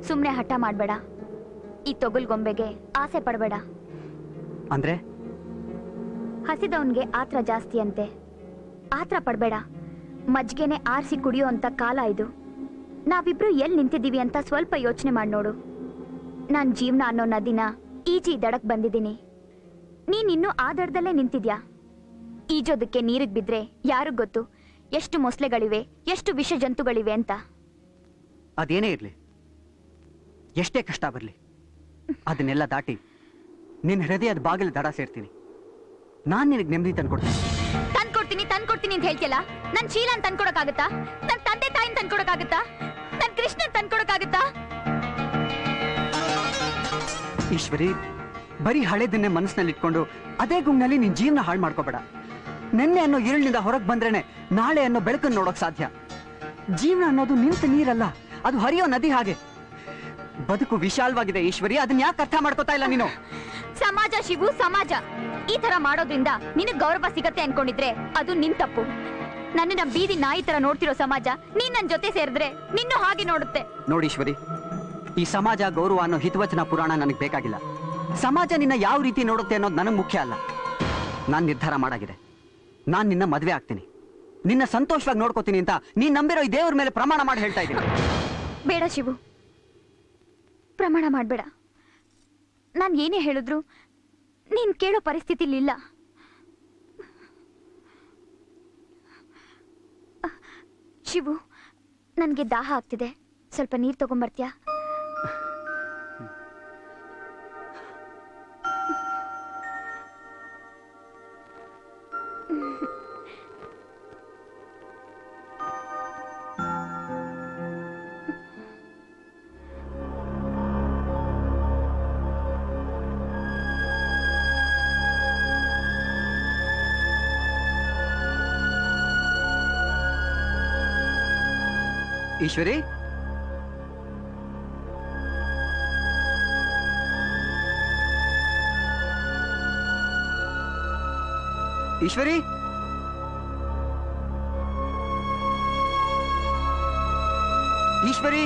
ಸುಮ್ಮನೆ ಹಠ ಮಾಡಬೇಡ, ಈ ತೊಗಲ್ಗೊಂಬೆಗೆ ಆಸೆ ಪಡಬೇಡ. ಅಂದ್ರೆ ಹಸಿದವನ್ಗೆ ಆತ್ರ ಜಾಸ್ತಿ ಅಂತೆ. ಆತ್ರ ಪಡಬೇಡ, ಮಜ್ಗೆನೆ ಆರಿಸಿ ಕುಡಿಯೋ ಅಂತ ಕಾಲ ಇದು. ನಾವಿಬ್ರು ಎಲ್ಲಿ ನಿಂತಿದ್ದೀವಿ ಅಂತ ಸ್ವಲ್ಪ ಯೋಚನೆ ಮಾಡಿ ನೋಡು. ನಾನು ಜೀವನ ಅನ್ನೋ ನದಿನ ಈಜಿ ದಡಕ್ ಬಂದಿದ್ದೀನಿ. ನೀನಿನ್ನೂ ಆ ದಡದಲ್ಲೇ ನಿಂತಿದ್ಯಾ. ಈಜೋದಕ್ಕೆ ನೀರಿಗೆ ಬಿದ್ರೆ ಯಾರಿಗ್ ಗೊತ್ತು ಎಷ್ಟು ಮೊಸಳೆಗಳಿವೆ, ಎಷ್ಟು ವಿಷ ಜಂತುಗಳಿವೆ ಅಂತ. ಅದೇನೇ ಇರ್ಲಿ, ಎಷ್ಟೇ ಕಷ್ಟ ಬರಲಿ, ಅದನ್ನೆಲ್ಲ ದಾಟಿ ನಿನ್ನ ಹೃದಯದ ಬಾಗಿಲು ದಡ ಸೇರ್ತೀನಿ. ನಾನು ನಿನಗೆ ನೆಮ್ಮದಿ ತಂದ್ಕೊಡ್ತೀನಿ. ತಂದ್ಕೊಡ್ತೀನಿ ಅಂತ ಹೇಳ್ತಿಯಲ್ಲ, ನನ್ನ ಶೀಲನ್ ತಂದ್ಕೊಡಕ್ಕಾಗತ್ತಾ? ನನ್ನ ತಂದೆ ತಾಯಿನ ತಂದ್ಕೊಡಕ್ಕಾಗತ್ತಾ? ನನ್ನ ಕೃಷ್ಣನ್ ತಂದ್ಕೊಡಕ್ಕಾಗತ್ತಾ? ಈಶ್ವರಿ, ಬರೀ ಹಳೇದನ್ನೇ ಮನಸ್ಸಿನಲ್ಲಿ ಇಟ್ಕೊಂಡು ಅದೇ ಗುಂಗ್ನಲ್ಲಿ ನಿನ್ ಜೀವನ ಹಾಳು ಮಾಡ್ಕೋಬೇಡ. ನೆನ್ನೆ ಅನ್ನೋ ഇരുಳಿನಿಂದ ಹೊರಗೆ ಬಂದ್ರೇನೆ ನಾಳೆ ಅನ್ನೋ ಬೆಳಕನ್ನು ನೋಡೋಕ್ ಸಾಧ್ಯ. ಜೀವನ ಅನ್ನೋದು ನಿಂತ ನೀರಲ್ಲ, ಅದು ಹರಿಯೋ ನದಿ ಹಾಗೆ. ಬದುಕು ವಿಶಾಲವಾಗಿದೆ ಈಶ್ವರಿ, ಅದನ್ನ ಯಾಕೆ ಅರ್ಥ ಮಾಡ್ಕೋತಾ ಇಲ್ಲ ನೀನು? ಸಮಾಜ ಶಿವು, ಸಮಾಜ. ಈ ತರ ಮಾಡೋದ್ರಿಂದ ನಿನಗ್ ಗೌರವ ಸಿಗತ್ತೆ ಅನ್ಕೊಂಡಿದ್ರೆ ಅದು ನಿನ್ ತಪ್ಪು. ನನ್ನನ್ನ ಬೀದಿ ನಾಯಿ ತರ ನೋಡ್ತಿರೋ ಸಮಾಜ ನೀನ್ ನನ್ ಜೊತೆ ಸೇರಿದ್ರೆ ನಿನ್ನೂ ಹಾಗೆ ನೋಡುತ್ತೆ. ನೋಡೀಶ್ವರಿ, ಈ ಸಮಾಜ ಗೌರವ ಅನ್ನೋ ಹಿತವಚನ ಪುರಾಣ ನನಗೆ ಬೇಕಾಗಿಲ್ಲ. ಸಮಾಜ ನಿನ್ನ ಯಾವ ರೀತಿ ನೋಡುತ್ತೆ ಅನ್ನೋದು ನನಗೆ ಮುಖ್ಯ ಅಲ್ಲ. ನಾನು ನಿರ್ಧಾರ ಮಾಡಾಗಿದೆ. ನಾನು ನಿನ್ನ ಮದುವೆ ಆಗ್ತೀನಿ, ನಿನ್ನ ಸಂತೋಷವಾಗಿ ನೋಡ್ಕೋತೀನಿ ಅಂತ ನೀನ್ ನಂಬಿರೋ ಈ ದೇವ್ರ ಮೇಲೆ ಪ್ರಮಾಣ ಮಾಡಿ ಹೇಳ್ತಾ ಇದ್ದೀನಿ. ಬೇಡ ಶಿವು, ಪ್ರಮಾಣ ಮಾಡ್ಬೇಡ. ನಾನು ಏನೇ ಹೇಳಿದ್ರು ನೀನ್ ಕೇಳೋ ಪರಿಸ್ಥಿತಿಲಿಲ್ಲ. ಶಿವು, ನನ್ಗೆ ದಾಹ ಆಗ್ತಿದೆ, ಸ್ವಲ್ಪ ನೀರು ತಗೊಂಬರ್ತೀಯಾ? ಈಶ್ವರಿ, ಈಶ್ವರಿ, ಈಶ್ವರಿ.